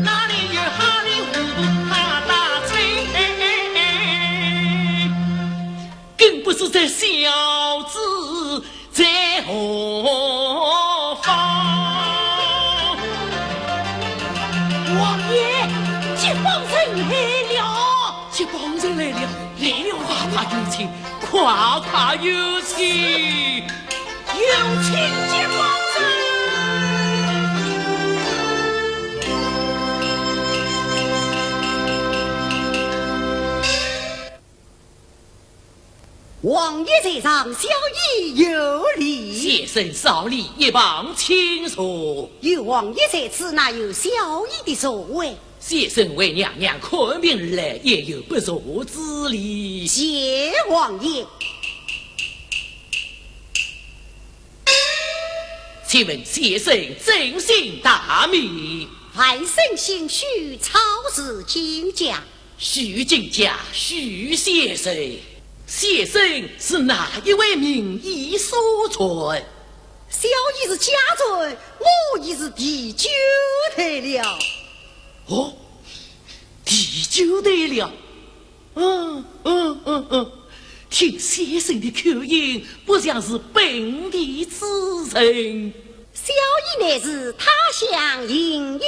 S5: 哪里有哈里糊涂哈大嘴，更不是这小子在何方？
S3: 王爷，这帮人来了，
S5: 这帮人来了，快快有请，快快有请，
S3: 有请这帮人。
S1: 王爷在上，小爷有礼。
S5: 先生少礼一旁，请说。
S1: 有王爷在此，哪有小爷的所谓？
S5: 先生为娘娘看病而来，也有不如之理。
S1: 谢王爷。
S5: 请问先生真姓大名？
S1: 范生姓许，草字金家。
S5: 许金家，许先生。先生是哪一位名医所传？
S1: 小爷是家尊，我已是第9代了。
S5: 哦，第九对了。听先生的口音，不像是本地之人。
S1: 小姨乃是他乡隐居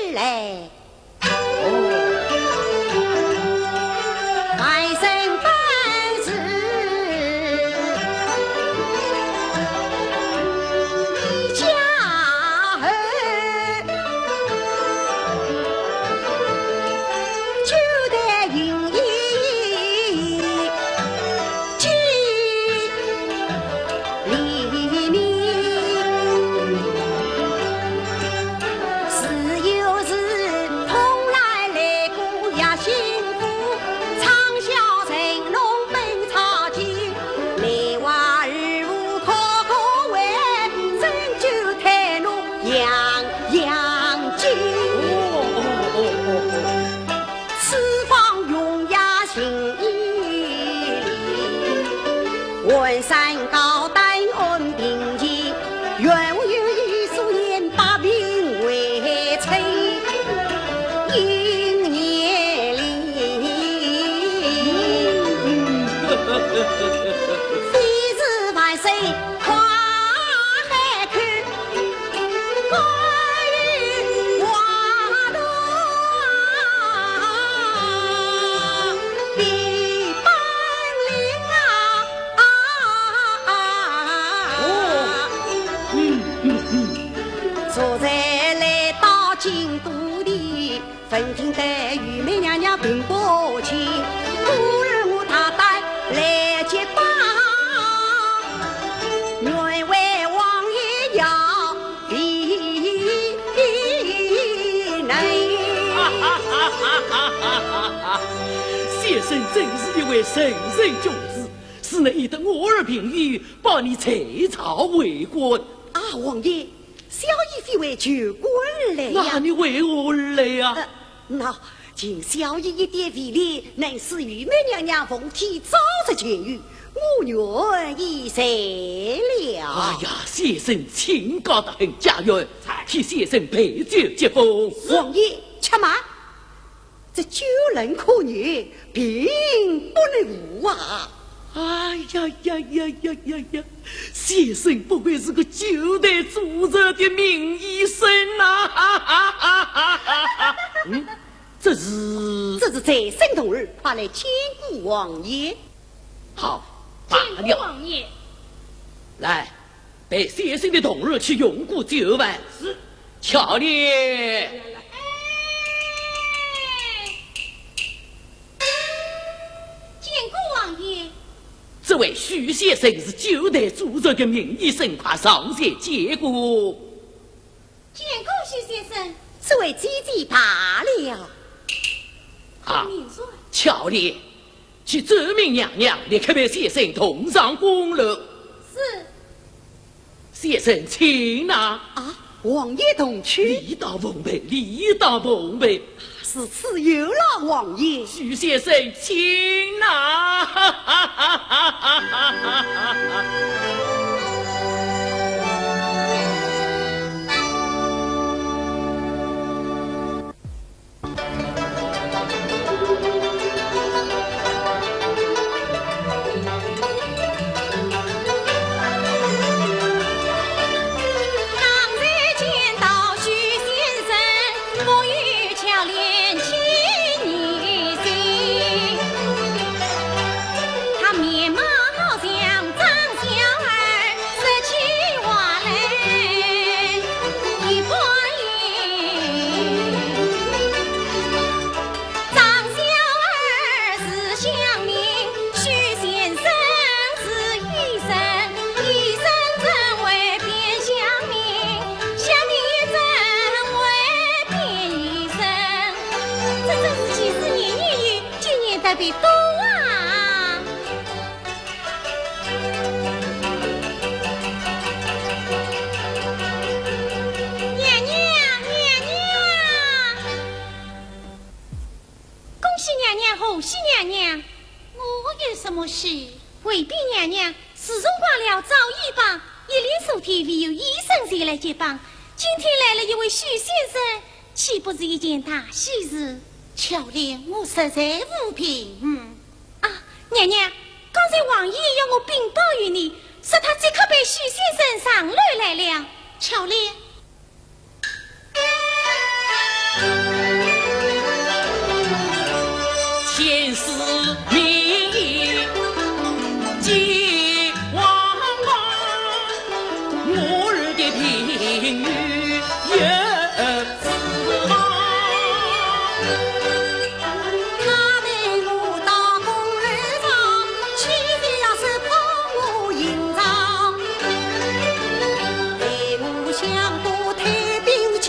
S1: 而来。外甥本是一家儿，就得云衣记里面，是有时同来过也幸福，畅销成龙本草经，内外二无可可为，针灸太浓样经。此方永压心意，文山高丹恩并济，愿有一素言把名为称。因年非是万岁夸海口，关于华东比本领坐在来到京都里，分听得玉梅娘娘并不亲，故日我他带来接帮，愿为王爷要比内。
S5: 先生真是一位神圣君子，是你的我儿评语，把你隋朝为官。
S1: 啊，王爷，小姨非为求官而来呀。
S5: 那你为何而来呀？
S1: 那请小姨一点为力，能使玉梅娘娘奉体早日痊愈，我愿意善了。
S5: 哎呀，先生清高得很，家园替先生陪酒接风。
S1: 王爷，且慢，这酒能可女，并不能无啊。
S5: 哎呀呀呀呀呀呀！先生不愧是个九代祖宗的名医生呐！这是
S1: 在生同儿派来千古王爷。
S5: 好，
S2: 见过
S5: 罢了。
S2: 王爷。
S5: 来，陪先生的同儿去用过酒碗。是，巧烈。
S2: 见过王爷。
S5: 这位徐先生是九代祖宗的名医生，快上前接过。
S2: 见过徐先生。
S1: 这位姐姐罢了。
S5: 啊
S2: 您说。
S5: 巧烈，去奏明娘娘，立刻陪先生同上宫楼。
S2: 是。
S5: 先生请呐。
S1: 啊，王爷同去。
S5: 礼到奉陪，礼到奉陪。
S1: 是此有了王爷。
S5: 徐先生请呐。
S2: 特别多啊！娘娘，娘娘，恭喜娘娘，贺喜娘娘！我有什么事？回禀娘娘，自从挂了赵一帮，一连数天未有医生前来接帮，今天来了一位徐先生，岂不是一件大喜事？
S1: 巧莲，我实在无凭。
S4: 娘娘，刚才王爷要我禀报于你，说他即刻被许先生上楼来了。
S1: 巧莲，
S5: 前世命既忘忘，我儿的评语也自忘。
S1: 他带我到公路上，起的要是帮我营造，带我向过太平记，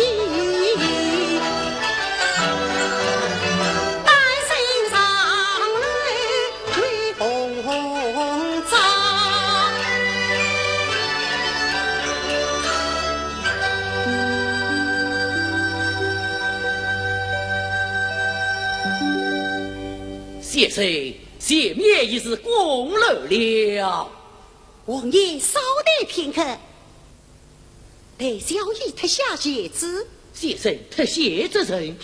S1: 单身上来为红红照。
S5: 先生，前面已是公楼了。
S1: 王爷稍待片刻，待小爷脱下鞋子。
S5: 先生脱鞋之人，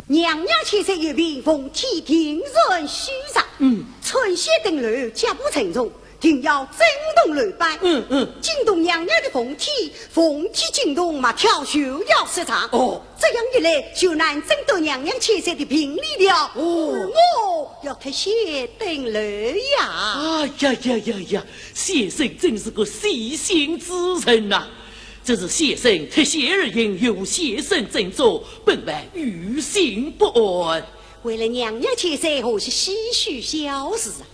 S1: 娘娘前身有病，奉天庭人虚上。春歇登楼，脚步沉重，定要震动楼板。惊动娘娘的凤体，凤体惊动嘛，跳袖要失常。这样一来，就难争夺娘娘前身的评理了。我要脱鞋登楼呀！
S5: 哎呀呀呀呀！先生真是个细心之人呐、这是先生脱鞋而引诱先生振作，本来于心不安。
S1: 为了娘娘前身，何是唏嘘小事啊？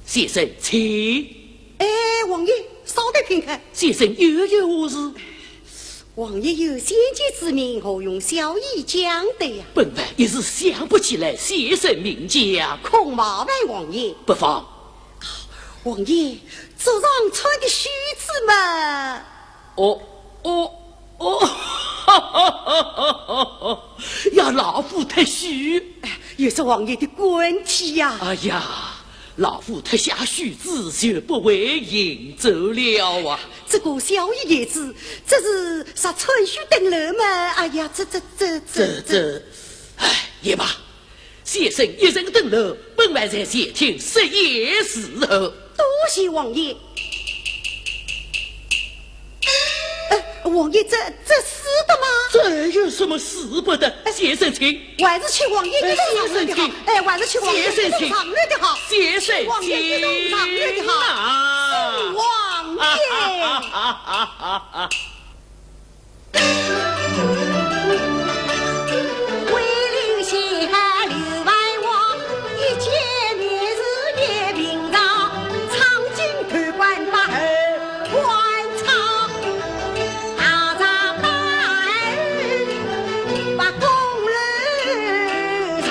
S5: 先生，请。
S1: 哎，王爷，稍待片刻。
S5: 先生又有何事？
S1: 王爷有先见之明，何用小爷讲的呀？
S5: 本来一时想不起来先生名讲，
S1: 恐麻烦王爷。
S5: 不妨。
S1: 王爷，桌上穿的须子嘛。
S5: 呀，老夫脱须，
S1: 又是王爷的官体呀！
S5: 哎呀，老夫脱下须子就不为迎走了啊！
S1: 这个小爷爷子，这是啥春须登楼嘛？哎呀，这，
S5: 哎，也罢，先生一人登楼，本来在前厅设宴伺候。
S1: 多谢王爷。王爷，这是的吗？
S5: 这有什么使不得？先生请。
S1: 还是请王爷一动上的好。还是请王爷一动上的好。
S5: 先生
S1: 王爷一动上的好。王爷。为留下刘万王，一见面是也平常，苍井贪官把儿官场。把公路上，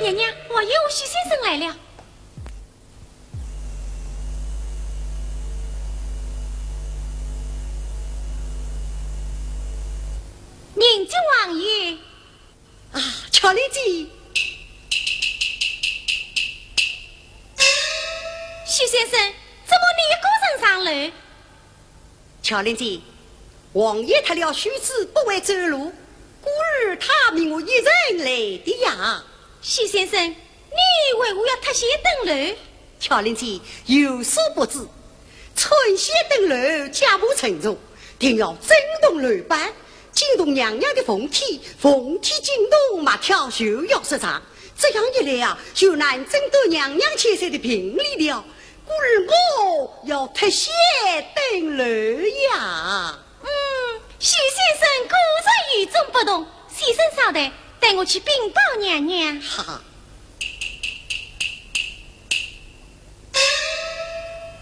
S4: 娘娘，王爷我许先生来了。迎接王爷
S1: 啊，乔丽姐，
S4: 许先生，怎么你一个人上楼？
S1: 乔丽姐，王爷他了须子不会走路，故而他命我一人来的呀。
S4: 许先生，你为何要脱鞋登楼？
S1: 乔丽姐有所不知，春歇登楼，脚步沉重，定要震动楼板。惊动娘娘的凤体，凤体惊动嘛，跳袖要失常。这样一来啊，就难争夺娘娘前身的评理了。故而我要脱鞋登楼呀。
S4: 许先生果然与众不同。先生稍待，带我去禀报娘娘。
S1: 好。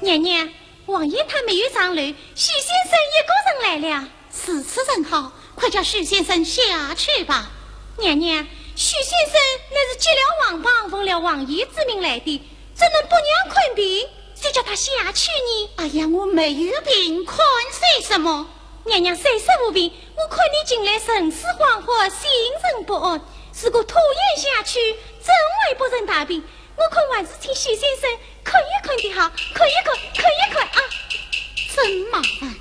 S4: 娘娘，王爷他没有上楼，许先生一个人来了。是此人好，快叫许先生下去吧。娘娘，许先生乃是接了王帮，奉了王爷之命来的，怎能不让困病？谁叫他下去呢？
S1: 哎呀，我没有病，看谁什么？
S4: 娘娘岁岁无病，我看你近来神思恍惚，心神不安。如果拖延下去，怎会不成大病？我看还是请许先生看一看的好，看一看啊！
S1: 真麻烦。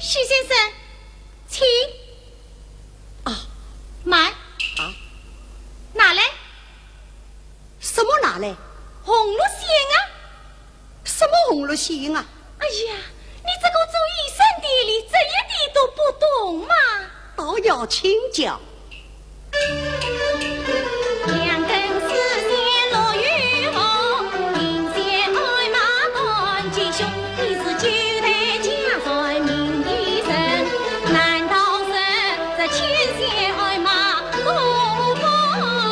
S4: 许先生，请。
S1: 啊，
S4: 慢
S1: 啊，
S4: 拿来
S1: 什么拿来？
S4: 红芦线啊！
S1: 什么红芦线啊？
S4: 哎呀，你这个做医生的，你这一点都不懂嘛！
S1: 倒要请教。
S4: 两根丝线落玉红，银线爱马断吉凶。你是九代家传名医生，难道是这牵线爱马都不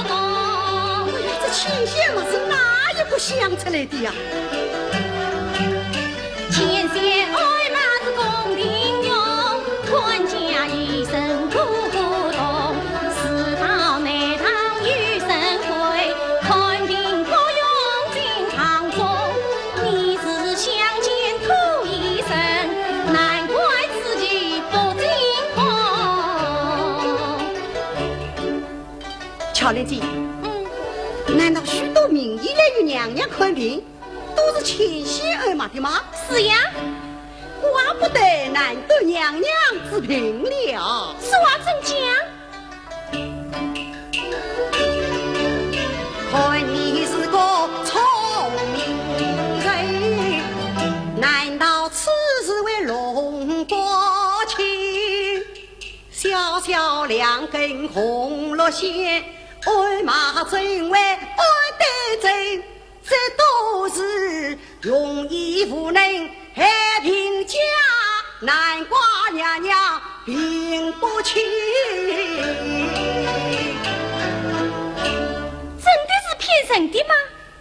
S4: 懂？
S1: 这牵线嘛是哪一个想出来的呀？
S4: 牵线爱马是宫廷用，官家医生都不懂。四到内堂与神会，看病不用进堂中。你是乡间土医生，难怪自己不精通。
S1: 乔莲姐，难道许多名医来与娘娘看病，都是牵线而马的吗？
S4: 是呀，
S1: 怪不得难得娘娘之评了。
S4: 此话怎讲？
S1: 看你是个聪明人，难道此事为龙国情？小小两根红芦线，爱马真为爱得真，这都是用意无能害贫家，难怪娘娘病不起。
S4: 骗人的吗？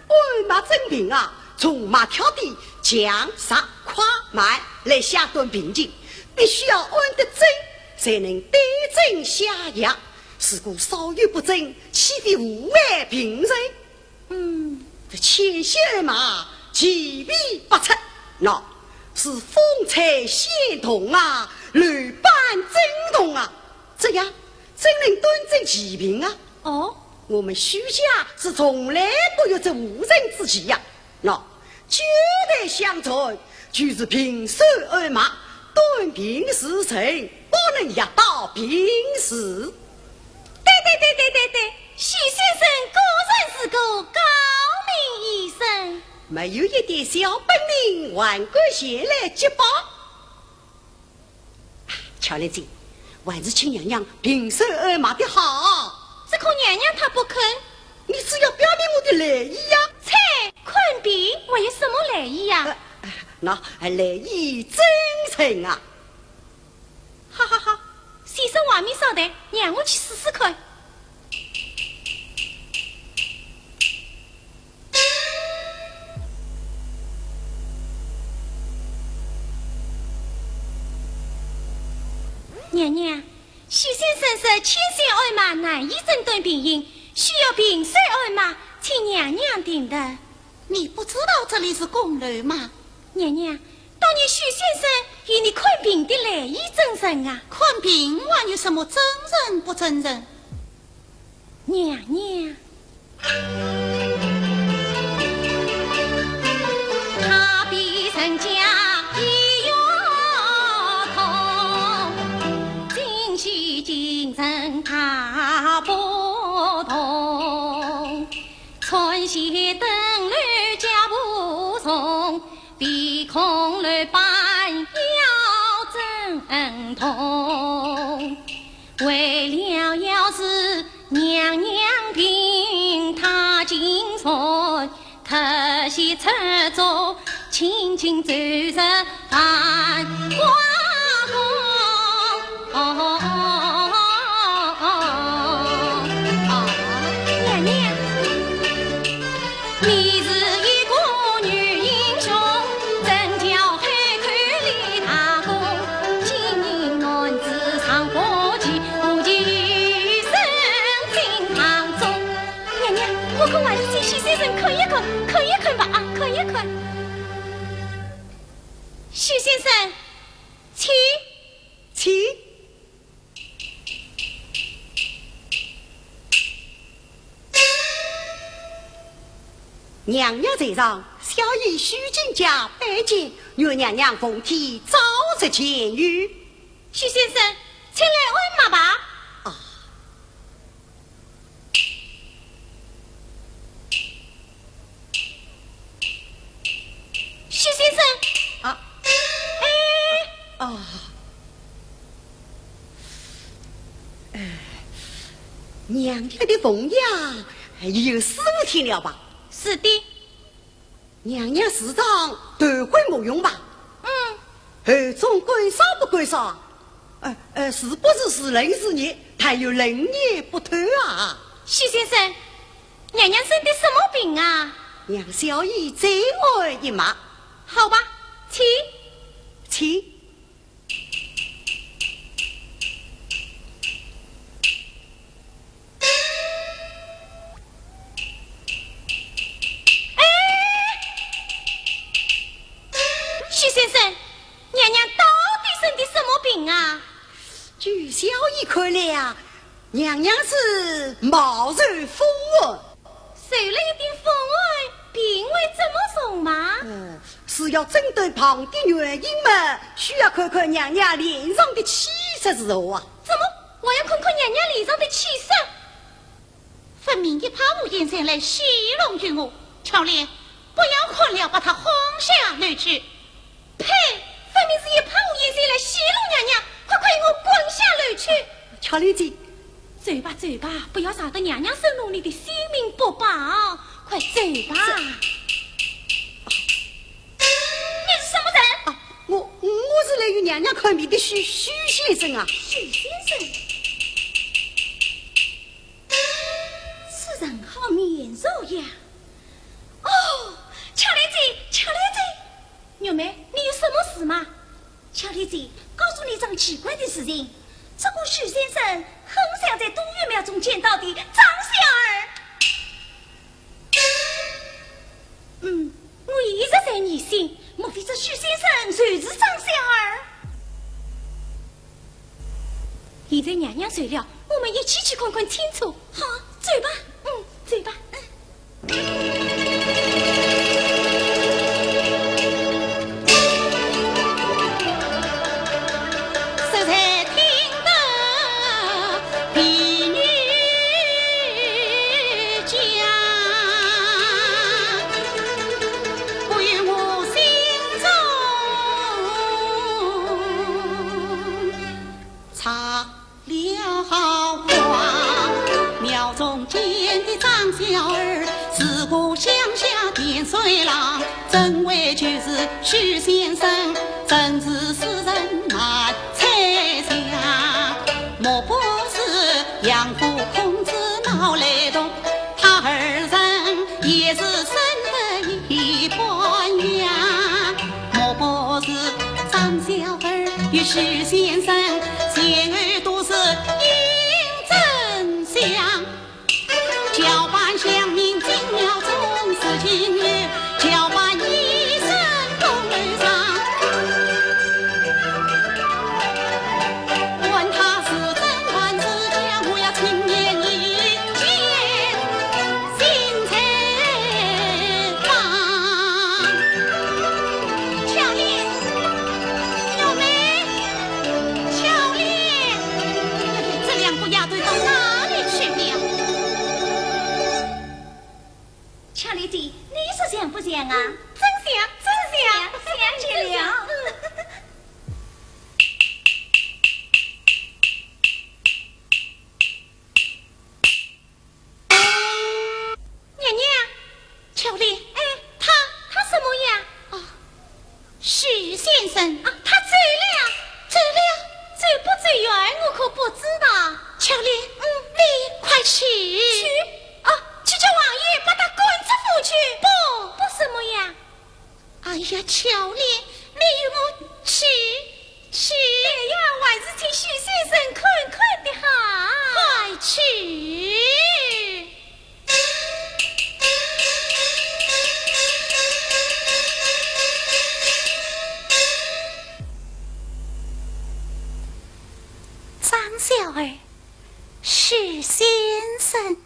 S1: 爱马真病啊，从马挑地降杀跨慢来下断病情，必须要按得正，才能对症下药。如果稍有不正，岂非无碍病人？这牵线而马，奇皮不出，那是风采线动啊，乱板震动啊，这样怎能端正其平啊？
S4: 哦。
S1: 我们徐家是从来不有这无人之计呀！那九代相传就是平手而马，断病时辰，不能压倒病死。
S4: 对，许先生果然是个高明医生，
S1: 没有一点小本领，万贯前来接宝。乔莲姐，还是请娘娘平手而马的好。
S4: 这可娘娘她不肯，
S1: 你只要表明我的来意呀。
S4: 猜看病还有什么来意呀？
S1: 那来意真诚啊！
S4: 好，先生话没少谈，让我去试试看。娘娘，许先生是牵线爱马，难以诊断病因，需要平手爱马，请娘娘定的。
S1: 你不知道这里是宫楼吗？
S4: 娘娘，当年许先生与你看病的来意真神啊！
S1: 看病还有什么真人不真人？
S4: 娘娘，他比人家医药通，今夕今生他不同，春熙登楼家不从，鼻孔楼板要正通，为了要是娘娘病他精神，特西出走，轻轻走入繁华宫。娘娘，你是一个女英雄，真叫海口里打工，今日男子上国旗，无忌余生进堂中。娘娘，我可还是请许先生看一看吧啊，看一
S1: 娘娘在上，小姨许进家拜见，愿娘娘奉替早日见谕。
S2: 徐先生，请来问马吧。徐先生，
S1: 娘娘的奉养有4-5天了吧？
S2: 是的。
S1: 娘娘时常断会莫用吧？儿总归少不归少，是不是人是孽，他有人孽不脱啊？
S2: 徐先生，娘娘生的什么病啊？
S1: 让小姨再问一马。
S2: 好吧，请。徐先生，娘娘到底生的什么病啊？
S1: 据小姨看来啊，娘娘是冒受风瘟。
S2: 受了一点风瘟，病会这么重吗？
S1: 是要针对旁的原因嘛，需要看看娘娘脸上的气色如何啊？
S2: 怎么？我要看看娘娘脸上的气色？分明一抛物眼神来戏弄于我，巧莲，不要看了，把她轰下楼去。呸！分明是一抛物眼神来戏弄娘娘，快快我滚下楼去！
S1: 巧莲姐，
S2: 走吧走吧，不要杀得娘娘手弄里的性命不保，快走吧。你是什么人？
S1: 我是来与娘娘看病的许先生啊。
S2: 许先生，此人好面熟呀。哦，巧莲姐，牛妹，你有什么事吗？巧莲姐，告诉你一桩奇怪的事情，这个许先生很想在东岳庙中见到的张小儿。我一直在疑心，莫非这许先生就是张小儿？现在娘娘睡了，我们一起去看看清楚。好，走吧。走吧。
S1: 这才听得婢女讲，不与我心中插了话。庙中见的张小儿，是个乡下点水郎，真为就是许先生，真是使人难猜想。莫不是养父孔子闹来动，他二人也是生了一团呀。莫不是张小儿与许先生前儿都是应真相，交办乡民进庙中是今日，交办一生公儿上。问他是真还是假，我要亲眼一见，心才放。巧莲，有没？巧莲，这两个丫头到哪里去了？
S2: 巧莲姐，你说像不像啊？真像，想起了。娘娘，巧莲，他什么呀？许先生啊，他走了，走不走远我可不知道。巧莲，你快去。去叫王爷把他滚出府去。不什么呀？哎呀，巧莲，你与我去。哎呀，还是请许先生看看的好。快去。张小儿，许先生。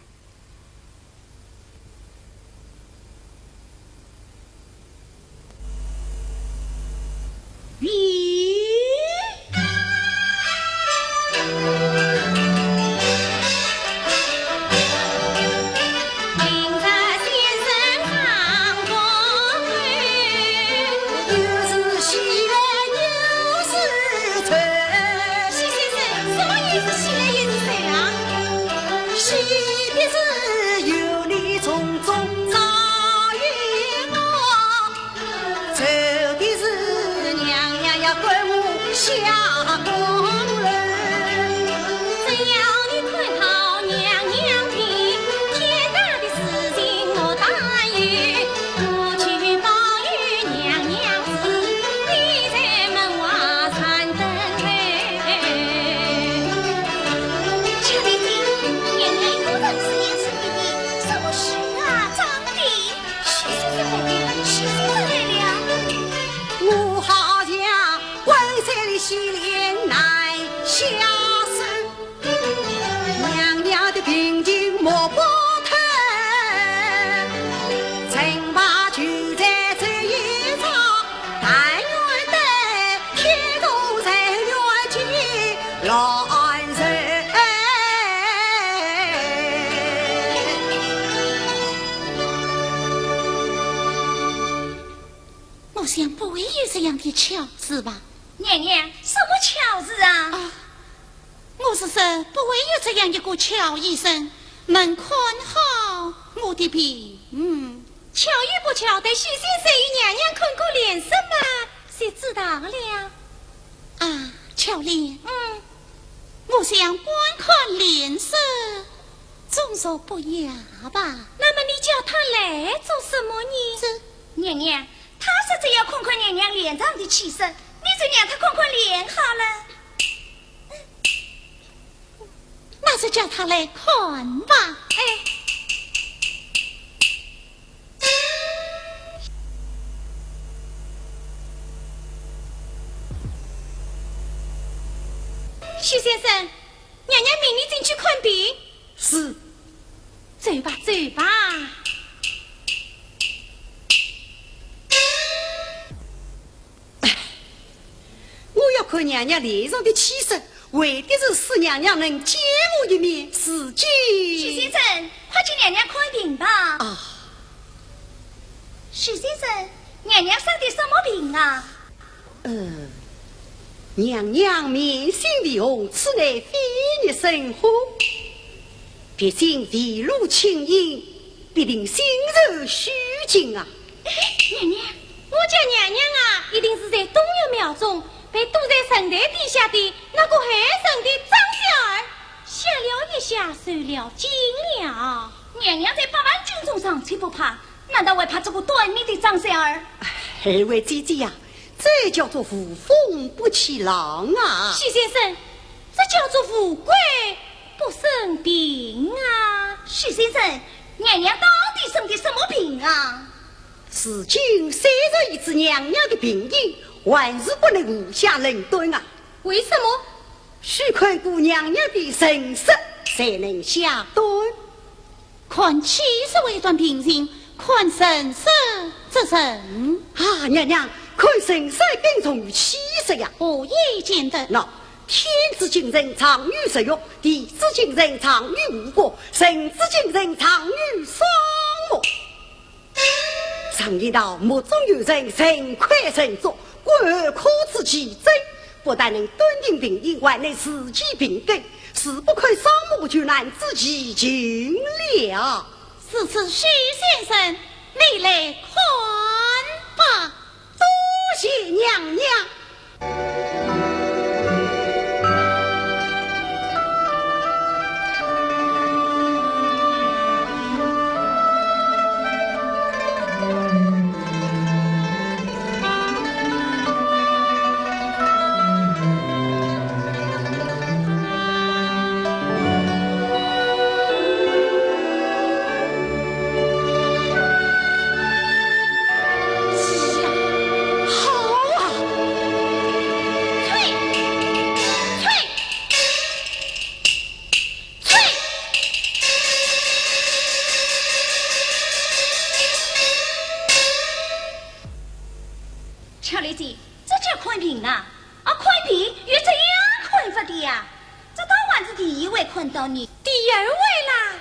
S1: 来人。
S4: 我想不会有这样的巧事吧？
S2: 娘娘，什么巧事啊？
S4: 啊，我是说不会有这样一个巧医生能看好我的病。
S2: 巧与不巧，得许先生与娘娘看过脸色嘛，谁知道了？
S4: 啊，巧莲，我想观看脸色，总说不雅吧？
S2: 那么你叫他来做什么呢？娘娘，他是只要看看娘娘脸上的气色，你就让他看看脸好了。
S4: 那就叫他来看吧。
S2: 哎。徐先生，娘娘命你进去看病。
S1: 是。
S2: 走吧，走吧。
S1: 我要看娘娘脸上的气色，为的是使娘娘能见我一面，自己。
S2: 徐先生，快去娘娘看病吧。
S1: 啊。
S2: 徐先生，娘娘生的什么病啊？
S1: 娘娘面性的红，此乃非你生活。毕竟地路轻盈，必定心柔虚静啊。
S2: 娘娘，我家娘娘啊，一定是在冬月庙中被堵在神台底下的那个害人的张小儿，吓了一下，受了惊了。娘娘在百万军中上去不怕，难道会怕这个短命的张小儿？
S1: 二位姐姐呀，这叫做无风不起浪啊！
S2: 徐先生，这叫做富贵不生病啊！徐先生，娘娘到底生的什么病啊？
S1: 此经虽然已知娘娘的病因，还是不能无下论断啊！
S2: 为什么？
S1: 须看过娘娘的神色，才能下断。
S4: 看气是为断病情，看神色则神。
S1: 啊，娘娘，看神色更重于气色呀！
S4: 我也见得。
S1: 那天之精神长于食欲，地之精神长于五谷，神之精神长于双目。常言道，目中有人，神快神足，观可知其真。不但能断定病因，还能使其病根。事不看双目，就难知其情了。
S4: 是此徐先生，你来看吧。
S1: 多谢娘娘。
S2: 巧丽姐，这叫看病啊！啊，看病有这样看法的呀？这当晚是第一位看到你，第二位啦，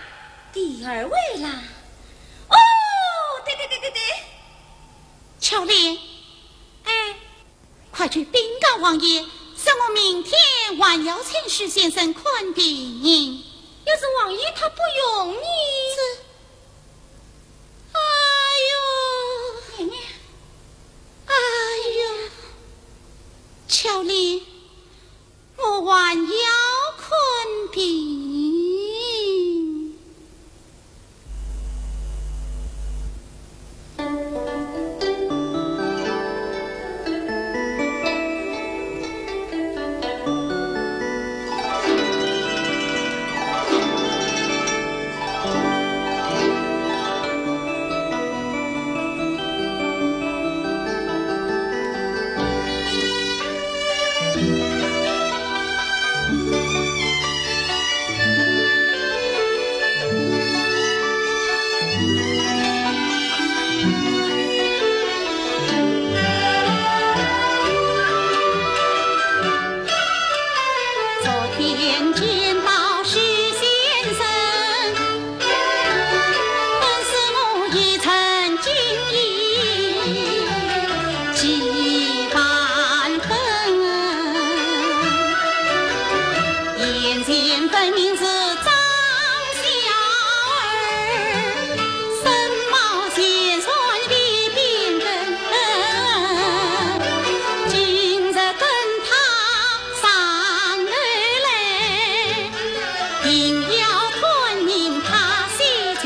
S2: 第二位啦。哦，对，
S4: 巧莲，
S2: 哎，
S4: 快去禀告王爷，说我明天还要请徐先生看病。
S2: 要是王爷他不用你，娘娘。
S4: 哎呦，巧莲，我还要看病。
S1: 原先分明是张小儿，身貌贤顺比别人，今日跟他上而来，定要昆明他西去。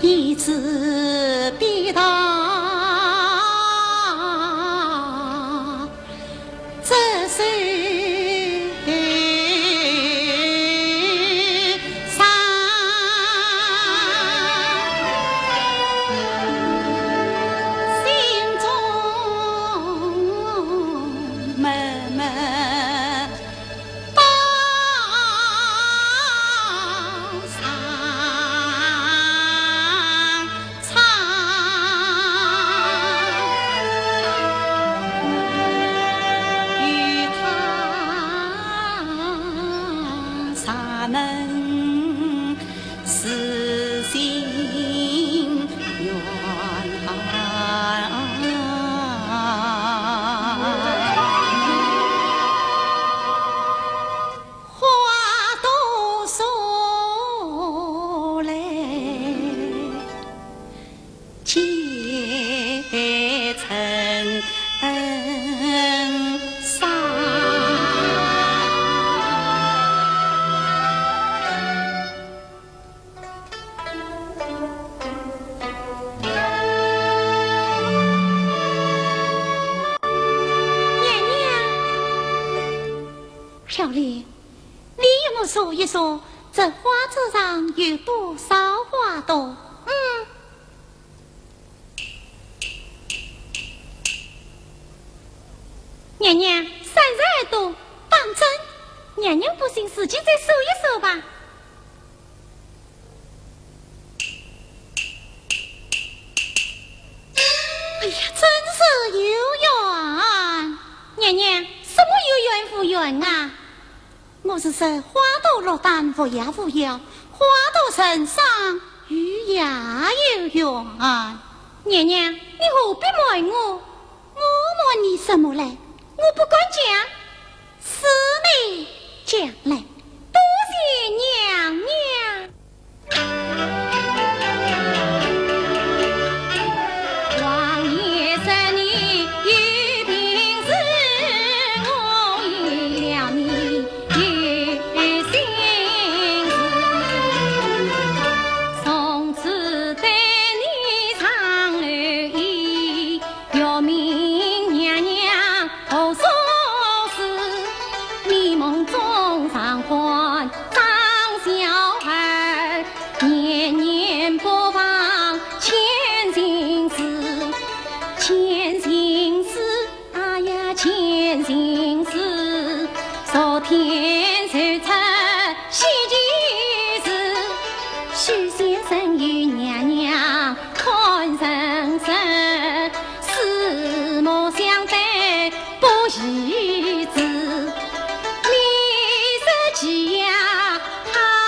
S1: 一次必到，这是伤。心中默默能实心愿话多说来结成伤。小丽，你与我说一说，这花册上有多少花朵？娘娘，32朵，当真？娘娘不信，自己再数一数吧。哎呀，真是有缘！娘娘，什么有缘无缘啊？我是说花朵落单无呀无呀，花朵身上与呀有缘。娘娘，你何必问我？我问你什么嘞？我不敢讲，是你讲来，多谢娘娘。天受出喜吉事，许先生与娘娘看人生，四目相对不义子，你是气呀他。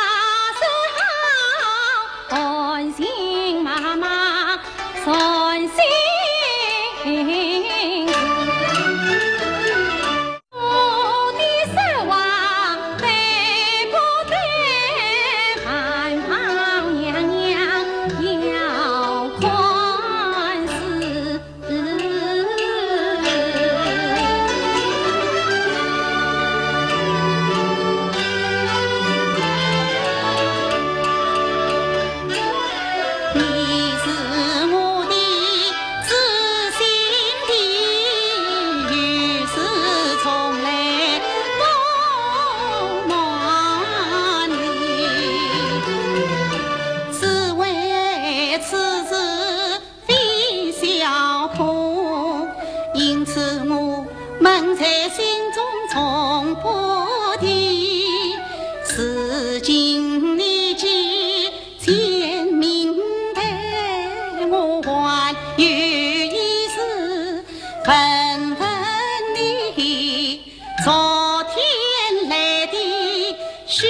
S1: 许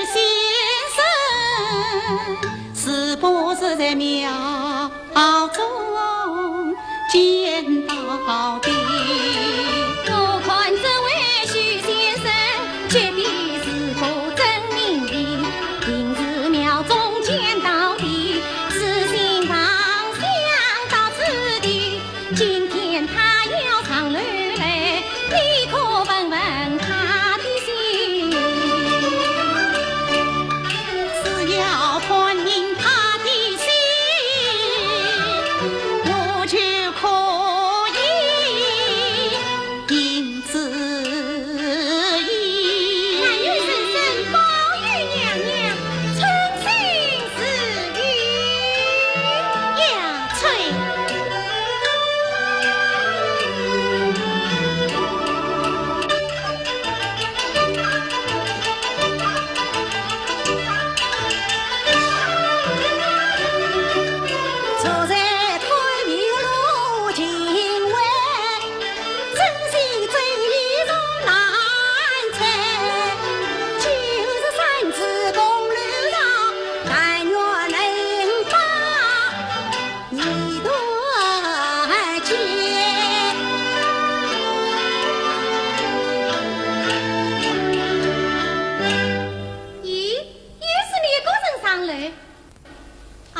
S1: 先生，是不是在庙中见到的？
S2: 我看这位许先生绝必是个真命的，定是庙中见到的，此心妄想到此地。今天他要上楼来，你可问问他的心，
S1: 是要欢迎他的心，我就可以应此意。
S2: 但愿神神保佑娘娘春心似玉呀翠。
S1: 坐在推明路前位，真心真意容难猜。就是三次公路上，但愿能把你多见。
S2: 咦，又是你一个人上来？啊，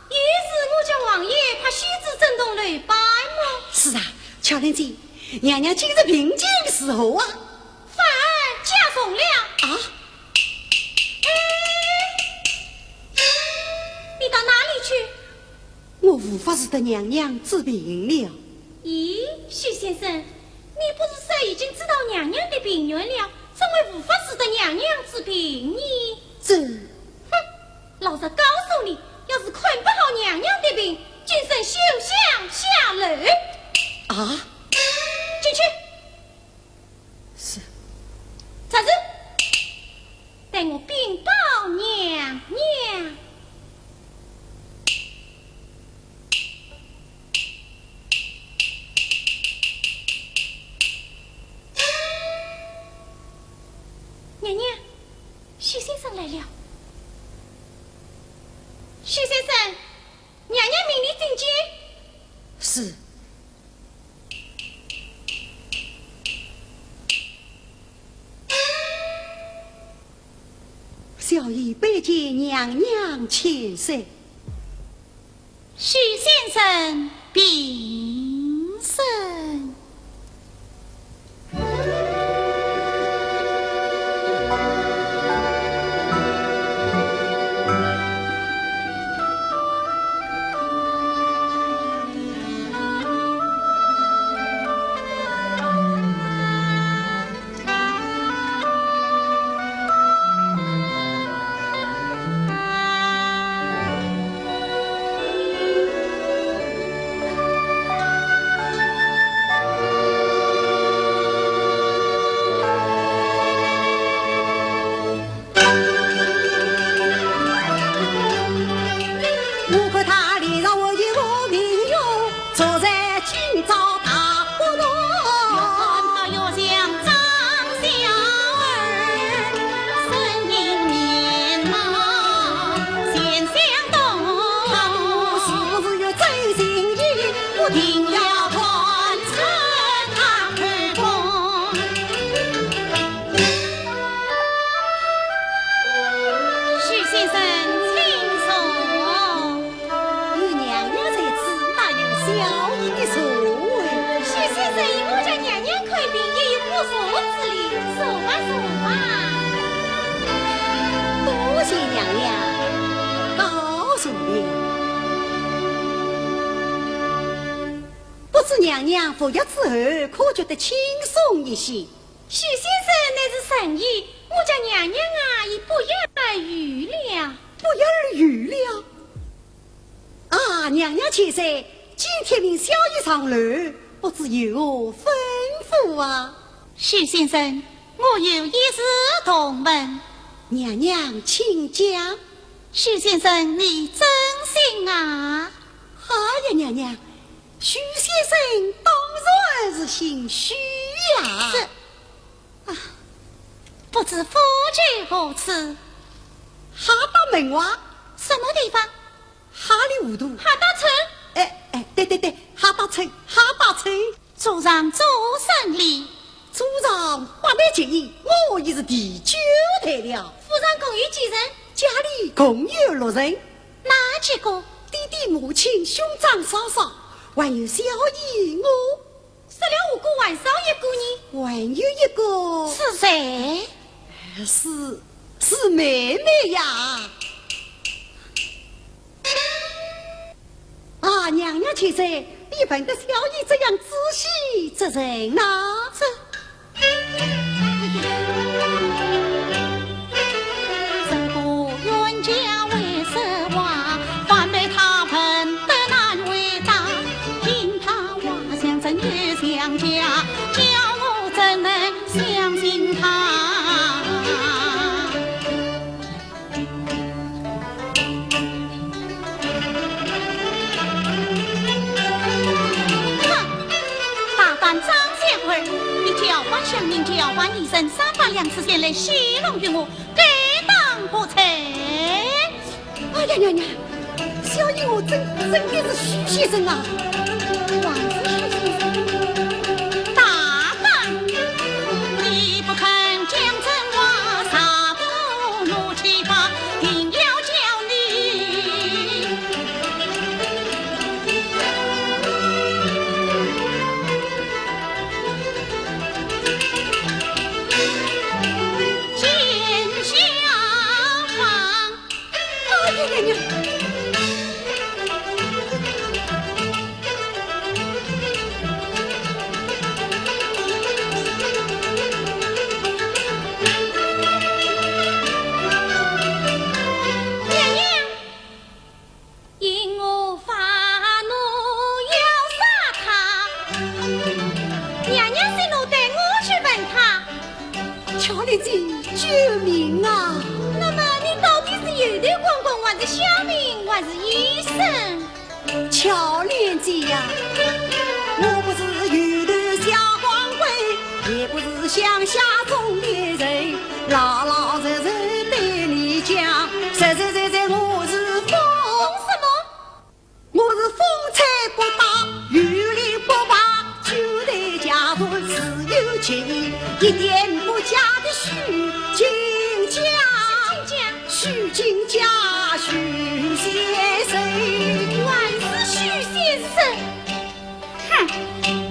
S2: 又是我家王爷派须知震动雷拜么？
S1: 是啊，乔莲姐，娘娘今日平静时候啊。
S2: 反而加重了。
S1: 啊，
S2: 你到哪里去？
S1: 我无法使得娘娘治病了。
S2: 咦，许先生，你不是说已经知道娘娘的病源了，怎会无法使得娘娘治病呢？
S1: 这
S2: 哼，老实告诉你，要是看不好娘娘的病，今生休想下楼。
S1: 啊，
S2: 进去。
S1: 是
S2: 啥子？待我禀报娘娘。娘娘，许先生来了。许先生，娘娘命你进京。
S1: 是。小爷拜见娘娘千岁。
S4: 许先生禀身。
S1: 我看他脸上我一无名用，坐在今朝大火炉。
S4: 他要像张小儿，身影面貌显相动。
S1: 他若是不是有真心意，我定要传承他口风。
S4: 许先生，请坐。
S1: 有娘娘在此，哪有小爷的所谓？
S2: 许先生以我家娘娘看病，也有不说之理，说吧说吧。
S1: 多谢娘娘告诉了。不知娘娘服药之后，可觉得轻松一些？
S2: 许先生乃是神医，我家娘娘啊，已不药而愈了。
S1: 不药而愈了。啊，娘娘千岁，今天命小爷上楼，不知有何吩咐啊？
S4: 许先生，我有一事同问。
S1: 娘娘请讲。
S4: 许先生，你真心啊？
S1: 哎呀，娘娘，许先生当然是姓许呀。
S4: 是啊，不知夫君何处？
S1: 哈达门外，
S4: 什么地方？
S1: 哈里糊涂。
S2: 哈达村。
S1: 对，哈达村，哈达村。
S4: 主上做生理，
S1: 主上八代结义，我已是第9代了。
S2: 府上共有几人？
S1: 家里共有6人，
S4: 哪几个？
S1: 弟弟、母亲、兄长、嫂嫂，还有小姨我。
S2: 死了5个，还少1个呢。
S1: 还有一个
S4: 是谁？
S1: 是妹妹呀。啊，娘娘千岁，你闻得小姨这样仔细之人哪？
S4: 这个冤家为什话，反被他喷得难为答。听他话像真与相加，叫我怎能相信他？向您交换一身300两银钱来戏弄于我，该当何罪？
S1: 哎呀娘娘，小姨我真的是徐先生啊！
S4: 还是徐先生？大胆！你不肯讲真话，啥都怒气发，定要叫你
S1: 救命啊！
S2: 那么你到底是油头公公，还是小明，还是医生？
S1: 乔莲姐呀，我不是油头小光棍，也不是乡下中年人，老老实实对你讲，实我是风
S2: 什么？
S1: 我是风采不大，雨淋不拔，9代家族自有结义，一点不假的许金家许先生，
S2: 还是许先生？
S4: 哼，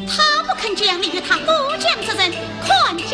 S4: 他不肯讲理，与他多讲之人，看见。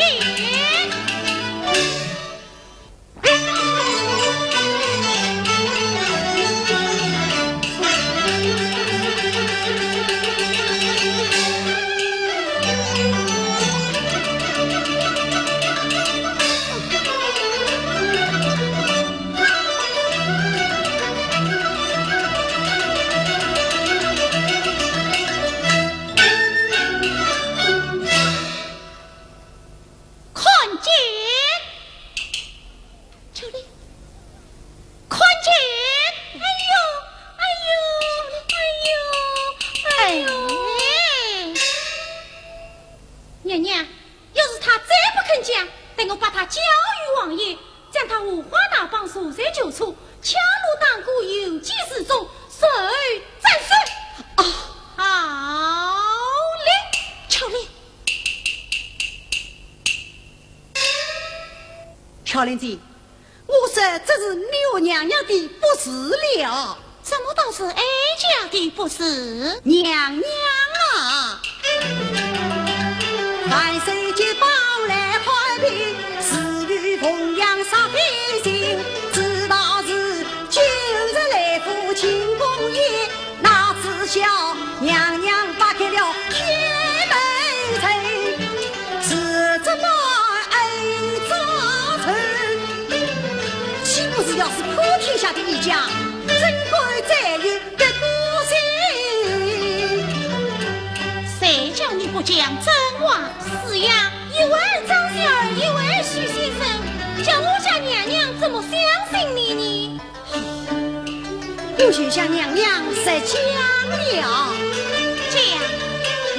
S1: 乔莲姐，我说这是刘娘娘的不是了，
S4: 怎么倒是哀家的不是？
S1: 娘娘啊，万岁接宝来开屏，赐予奉养上百姓，知道是今日来赴庆功宴，哪知晓娘娘打开了天门城，是这么要是普天下的一家，怎会再有个孤星？
S4: 谁叫你不讲真话？
S2: 是呀，一位张小儿，一位许先生，叫我家娘娘怎么相信你呢？
S1: 我就向娘娘实讲了，
S4: 讲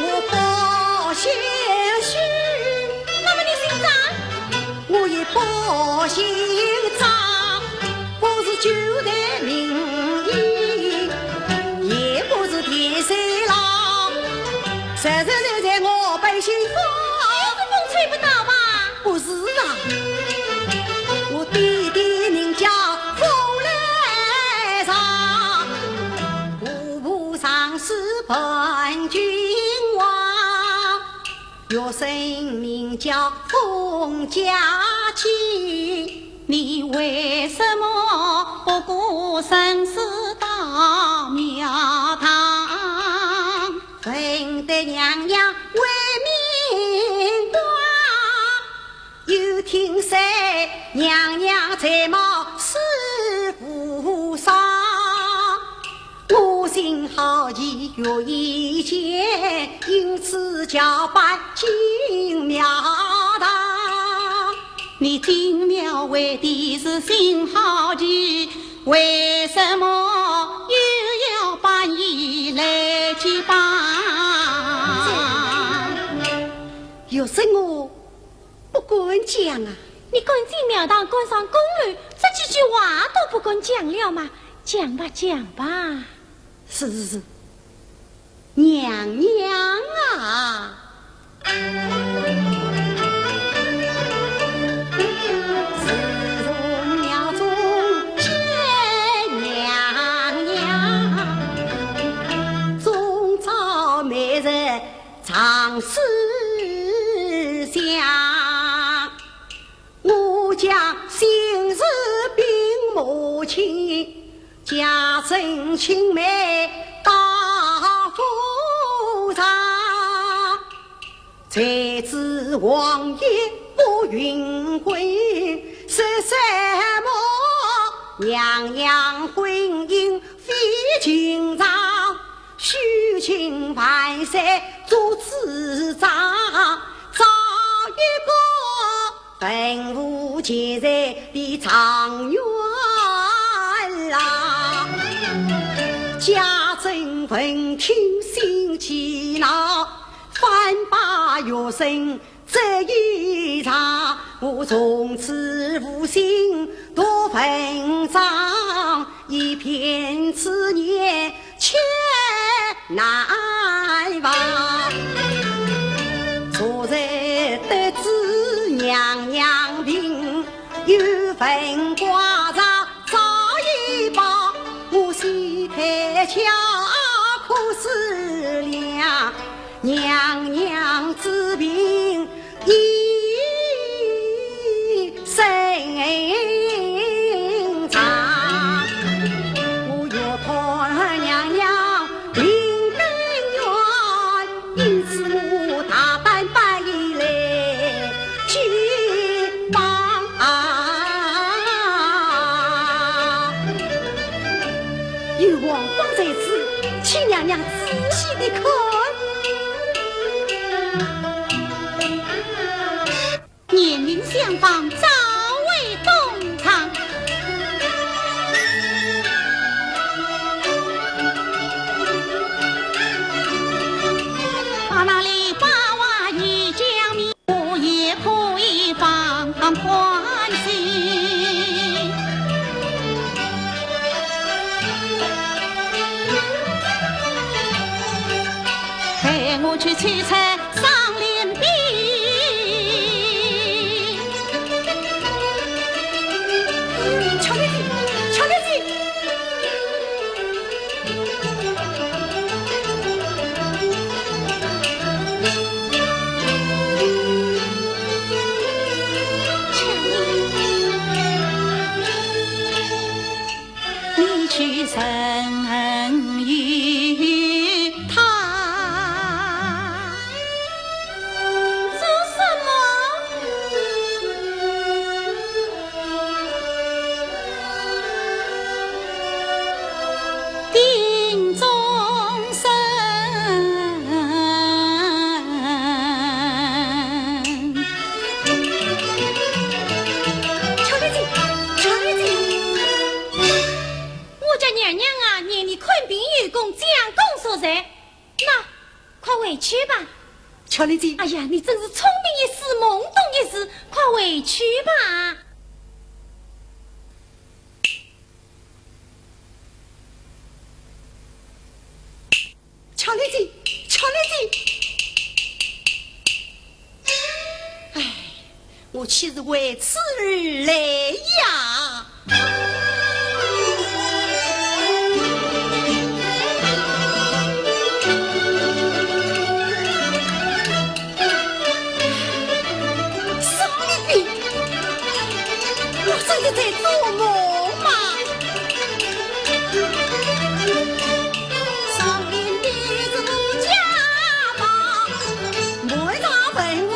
S1: 我不相信。
S2: 那么你姓张？
S1: 我也不不姓张，不是九代名医，也不是天山郎，实实在在我百姓风。
S2: 风吹不到吧？
S1: 不是啊，我弟弟名叫风来长，步步上是本君王，岳声名叫风家清。你为什么不顾生死到庙堂，分得娘娘为民光？又听说娘娘才貌是扶丧，我心好奇有意见，因此交办进庙堂。你进庙为的是心好奇，为什么又要把你来祭拜？有什么不敢讲啊？
S2: 你赶进庙堂赶上宫女，这几句话都不敢讲了吗？讲吧讲吧。
S1: 是，娘娘啊，自从庙中见娘娘，终朝每日常思想，我将心事禀母亲，家政亲妹大夫上，才知王爷不允婚，是什么娘娘婚姻非情长，虚情万岁做自长，找一个本无结在的长远郎，家政闻听心气恼，反把岳声这一场，我从此无心多分赃，一片思念却难忘。昨日得知娘娘病，有份瓜茶早已饱，我心太巧可思量，娘娘治病一生长，我要看娘娘临更远，因此我大胆办一来去帮。有王光在此，请娘娘仔细的看。年龄相仿，早为东堂。把那里把娃一将命，我也可以放宽心。陪我去取菜上脸壁。去生于他，做什么？定终身。乔丽姐，乔丽姐。娘娘啊，念你困病有功，将功所在，那快回去吧。乔丽姐，哎呀，你真是聪明一时，懵懂一时，快
S4: 回去吧。
S1: 巧丽姐，巧丽姐，哎，我岂是为此而来呀？真的在做梦吗？上面的是家宝，没啥文物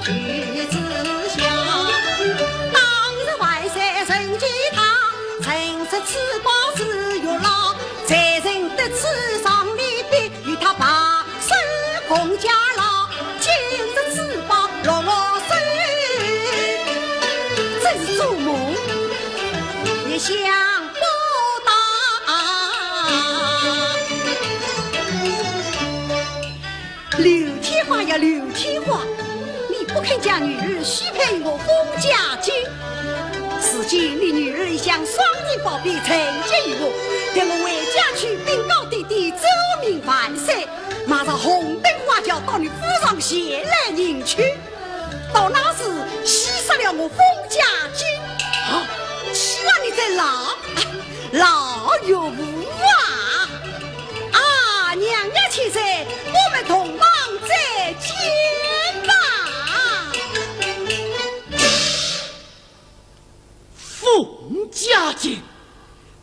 S1: 举子香。当日外山神吉他，曾说此宝是月老，才认得此上面边与他把手共家老，今日此宝落我手。真是做梦，也想不到。刘天华呀，刘天华，你不肯将女儿许配我封家军，如今你女儿向双人宝贝承接于我，待我回家去禀告弟弟奏明万岁，马上红灯花轿到你府上前来迎娶。到那时牺牲了我封家军，好，希望你在老有无啊！娘娘千岁，我们同忙再见吧。
S5: 封家军，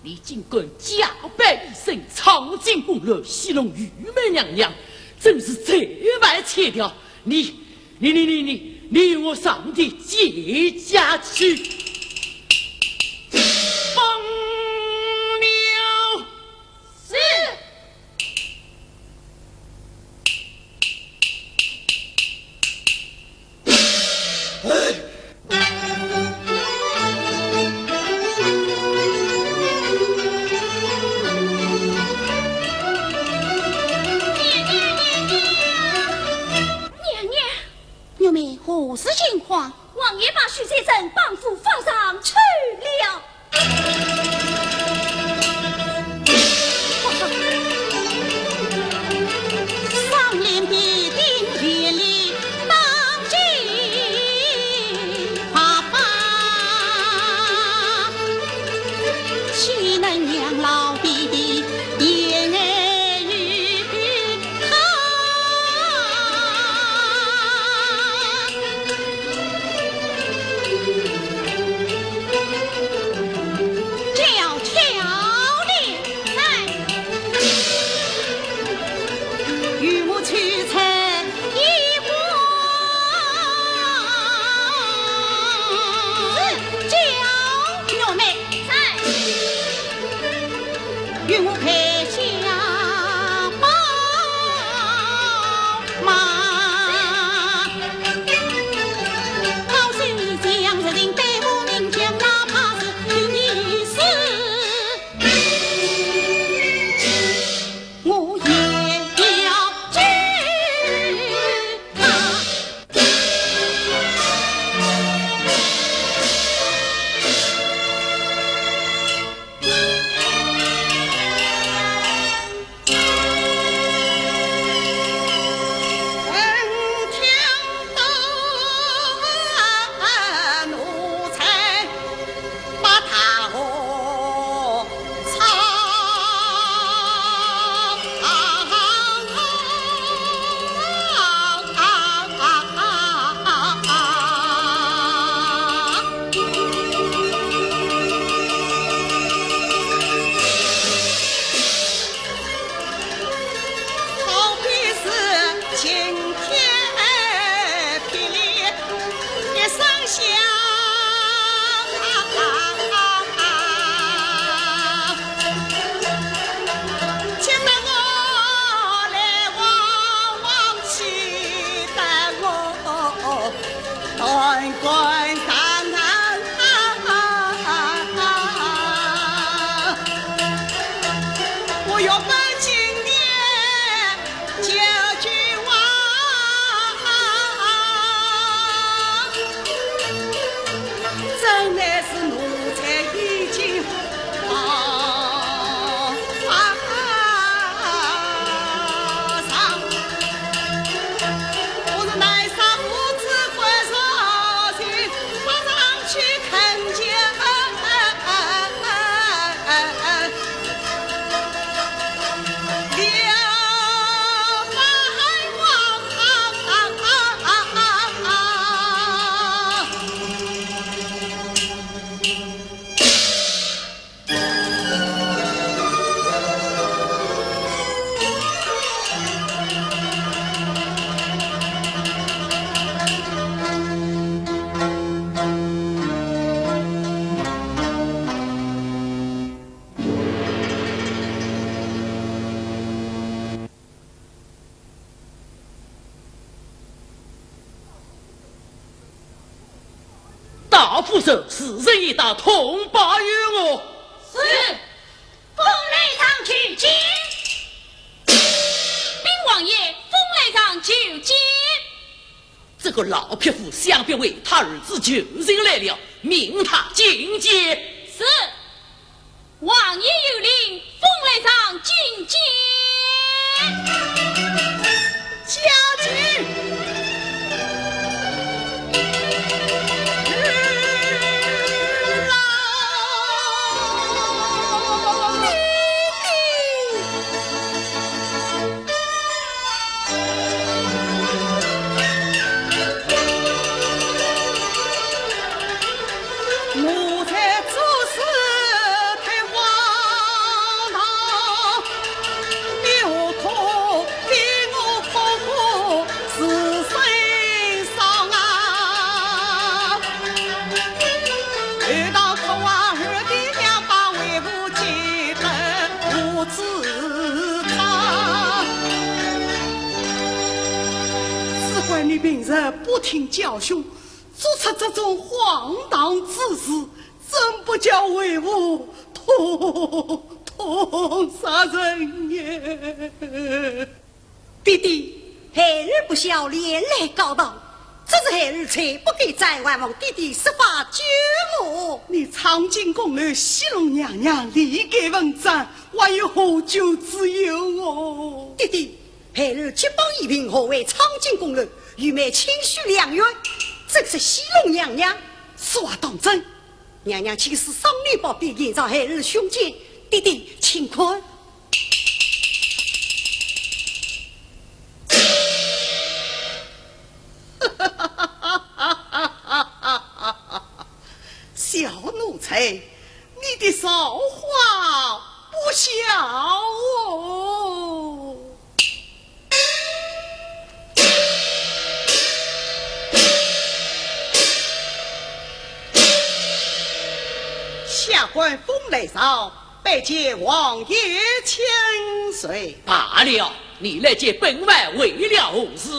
S5: 你竟敢假扮一身，藏进宫楼，戏弄玉媚娘娘，真是贼歪切条！你与我上帝接家去，放了。
S2: 是。
S1: 牛妹，何事情况？
S4: 王爷把许先生绑赴房上去了。
S1: 上联必定月里当今花发，岂能养老弟弟言语他？叫巧丽来，与我去采一花，叫牛妹来，与我陪下宝马，高手将士人对我名将，哪怕是一死，我也要治他。本来是奴才已经
S5: 大副手，是人一道，通报于我。
S2: 是，风雷上去见。禀王爷，风雷上求见。
S5: 这个老匹夫想必为他儿子救人来了，命他觐见。
S2: 是，王爷有令，风雷上觐见。
S1: 家境。不听教训，做出这种荒唐之事，真不叫为吾痛杀人也！弟弟，孩儿不孝，连累告倒，这是孩儿才不该再冤枉弟弟，设法救我。你苍井宫里西龙娘娘力盖文章，还有何救之有哦？弟弟，孩儿结帮一品，何为苍井宫里？玉妹清虚良缘，这是西龙娘娘，说话当真。娘娘岂是丧女宝贝，延长孩儿胸间？弟弟，请困。小奴才，你的骚话不小哦。下官风雷少，拜见王爷千岁。
S5: 罢了，你来见本王为了何事？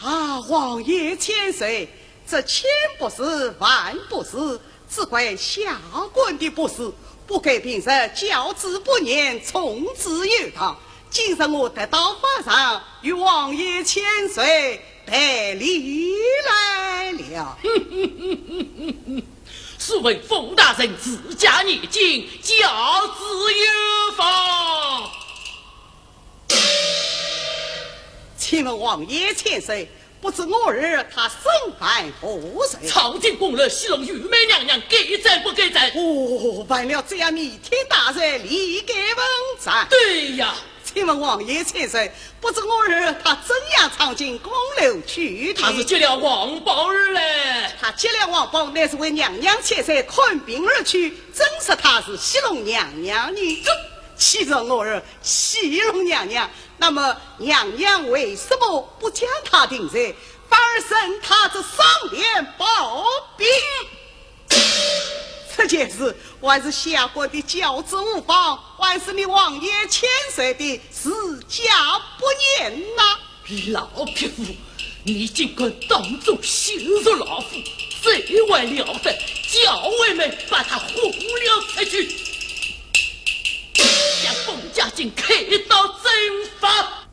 S1: 啊，王爷千岁，这千不是万不是，只怪下官的不是，不该平时教子不严，从子有堂。今日我得到法上，与王爷千岁代礼来了。
S5: 是为冯大人自家念经，教子有方。
S1: 请问王爷千岁，不知我儿他身犯何罪？
S5: 苍井宫里戏弄玉梅娘娘，该斩不该斩？
S1: 哦，为了这样弥天大罪，立盖文章。
S5: 对呀。
S1: 请问王爷千岁，不知我儿他怎样闯进宫楼去的？
S5: 他是接了王宝儿来。
S1: 他接了王宝，乃是为娘娘千岁看病而去，真是他是戏弄娘娘呢。欺着我儿戏弄娘娘，那么娘娘为什么不将他定罪，反而审他这上联暴毙？这件事还是下官的教子无方，还是你王爷千岁的私家不严呐！
S5: 老匹夫，你竟敢当众羞辱老夫，这还了得！教尉们把他轰了出去，将冯家进开刀正法。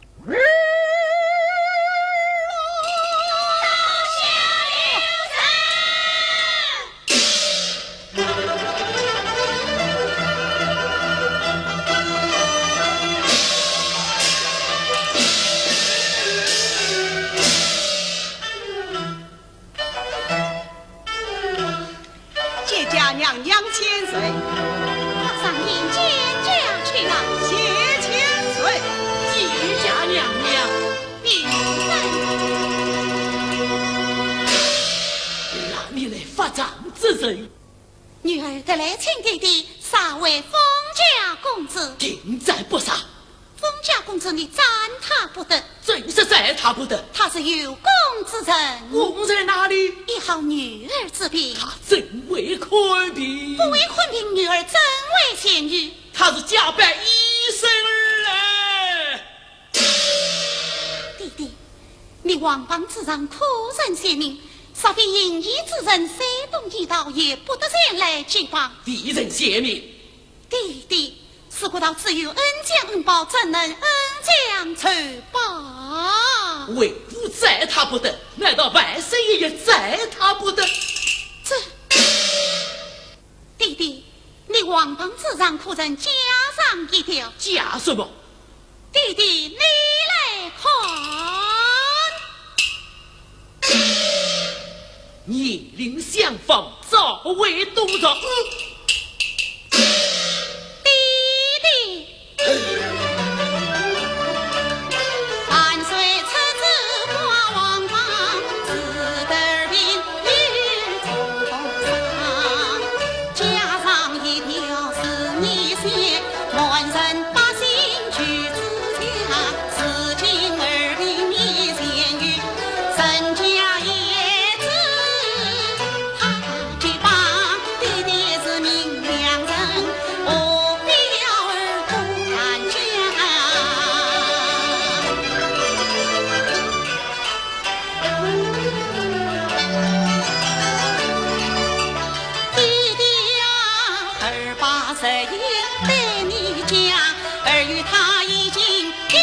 S1: 家娘娘千岁，
S2: 马上迎接驾去了。
S1: 谢千岁，
S5: 谢家娘娘，
S2: 禀
S5: 让你来发账之人，
S2: 女儿得来请弟弟杀为封家公子。
S5: 定在不杀，
S2: 封家公子你赞他不得，
S5: 正是在他不得。
S2: 他是有功之人，
S5: 功在哪里？
S2: 一好女儿之品，
S5: 他真为坤平，
S2: 不为坤平，女儿真为贤女。
S5: 他是假扮医生而来。
S2: 弟弟，你王邦之上苦人贤明，稍非淫逸之人煽动一道，也不得前来祭访。
S5: 敌人泄密，
S2: 弟弟，似乎道只有恩将恩报，怎能恩将仇报？
S5: 为父在他不得，难道万岁爷爷在他不得？
S2: 这弟弟，你王邦之上苦人加上一条，
S5: 假什么？
S2: 弟弟你来看。
S5: 逆鳞相放，早为动作。
S2: 弟弟，万岁此子挂王榜，自得而病于中上，加上一条是你写，万人百姓去自家，此情而病你贤于神家也知，他去把弟弟是明良人，我必要儿不敢讲。弟弟呀，儿把实言对你讲，儿与他已经定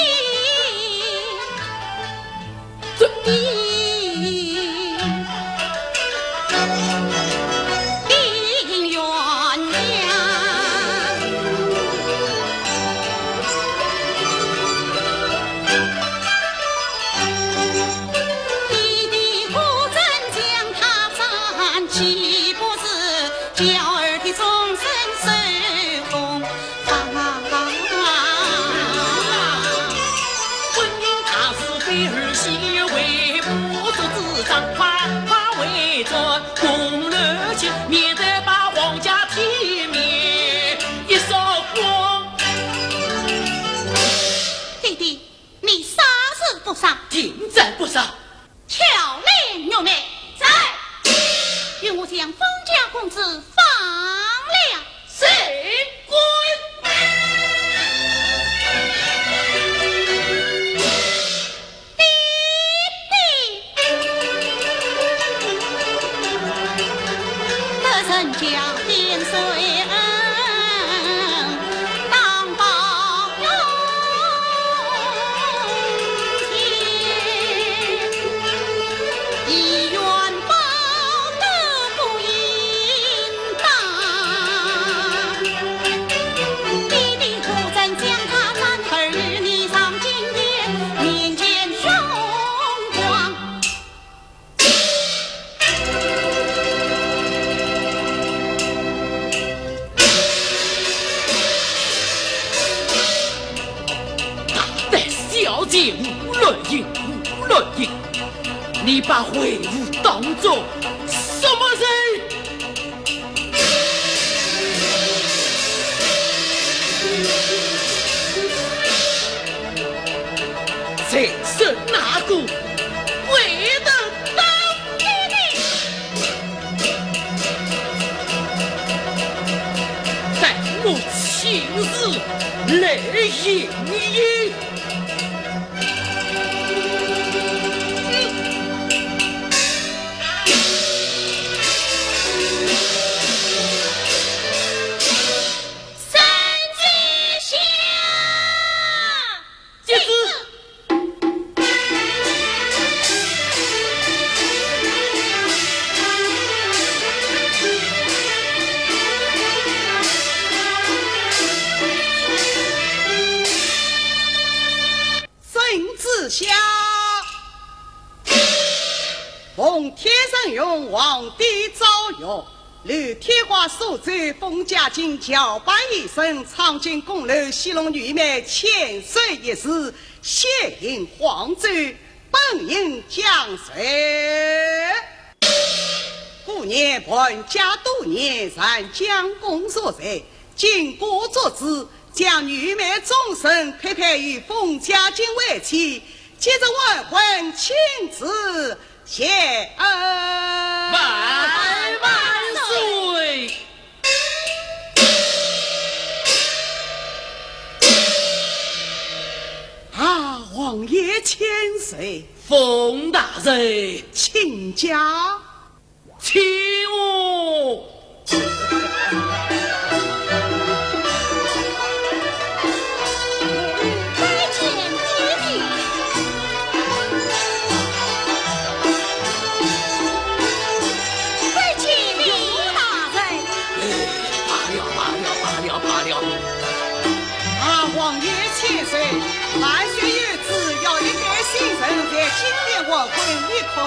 S2: 冤家。弟弟不真将他斩，岂不是叫儿的终身受风
S5: 婚姻他是非儿媳，为不做自长，怕为做公乐去，免得把皇家体面一扫光。
S2: 弟弟，你杀是不杀？
S5: 定在不杀。
S2: 巧来牛妹，在，与我将封家公子放了。
S5: 谁滚？
S2: 弟弟，得人家点水恩，当报有天，一元报得不应当。弟弟不真将他斩，儿与你上金殿，面见荣光。
S5: 但小姐无论赢，无论赢，你把会武当作什么人？这是哪个为得当？待我亲自来迎你。
S2: 三之下，
S5: 接子。
S1: 孙子下，奉天上用皇帝诏曰：刘天华所奏，封家境叫板一声，长进宫楼，戏弄女妹千岁一事，谢迎皇祖，本应将随。故年本家多年，然将功所在，经过作之，将女妹终身配配于封家境为妻，接着万婚亲自谢恩。
S5: 万岁！
S1: 啊，王爷千岁，
S5: 冯大人，
S1: 请假。
S5: 请我。
S1: 万岁有旨，要一代新人在今年完婚一块。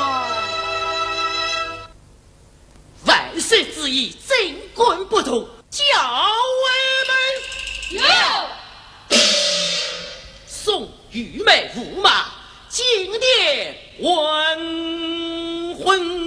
S5: 万岁之意，真管不同，教尉们
S2: 有。
S5: 送玉梅驸马进殿完婚。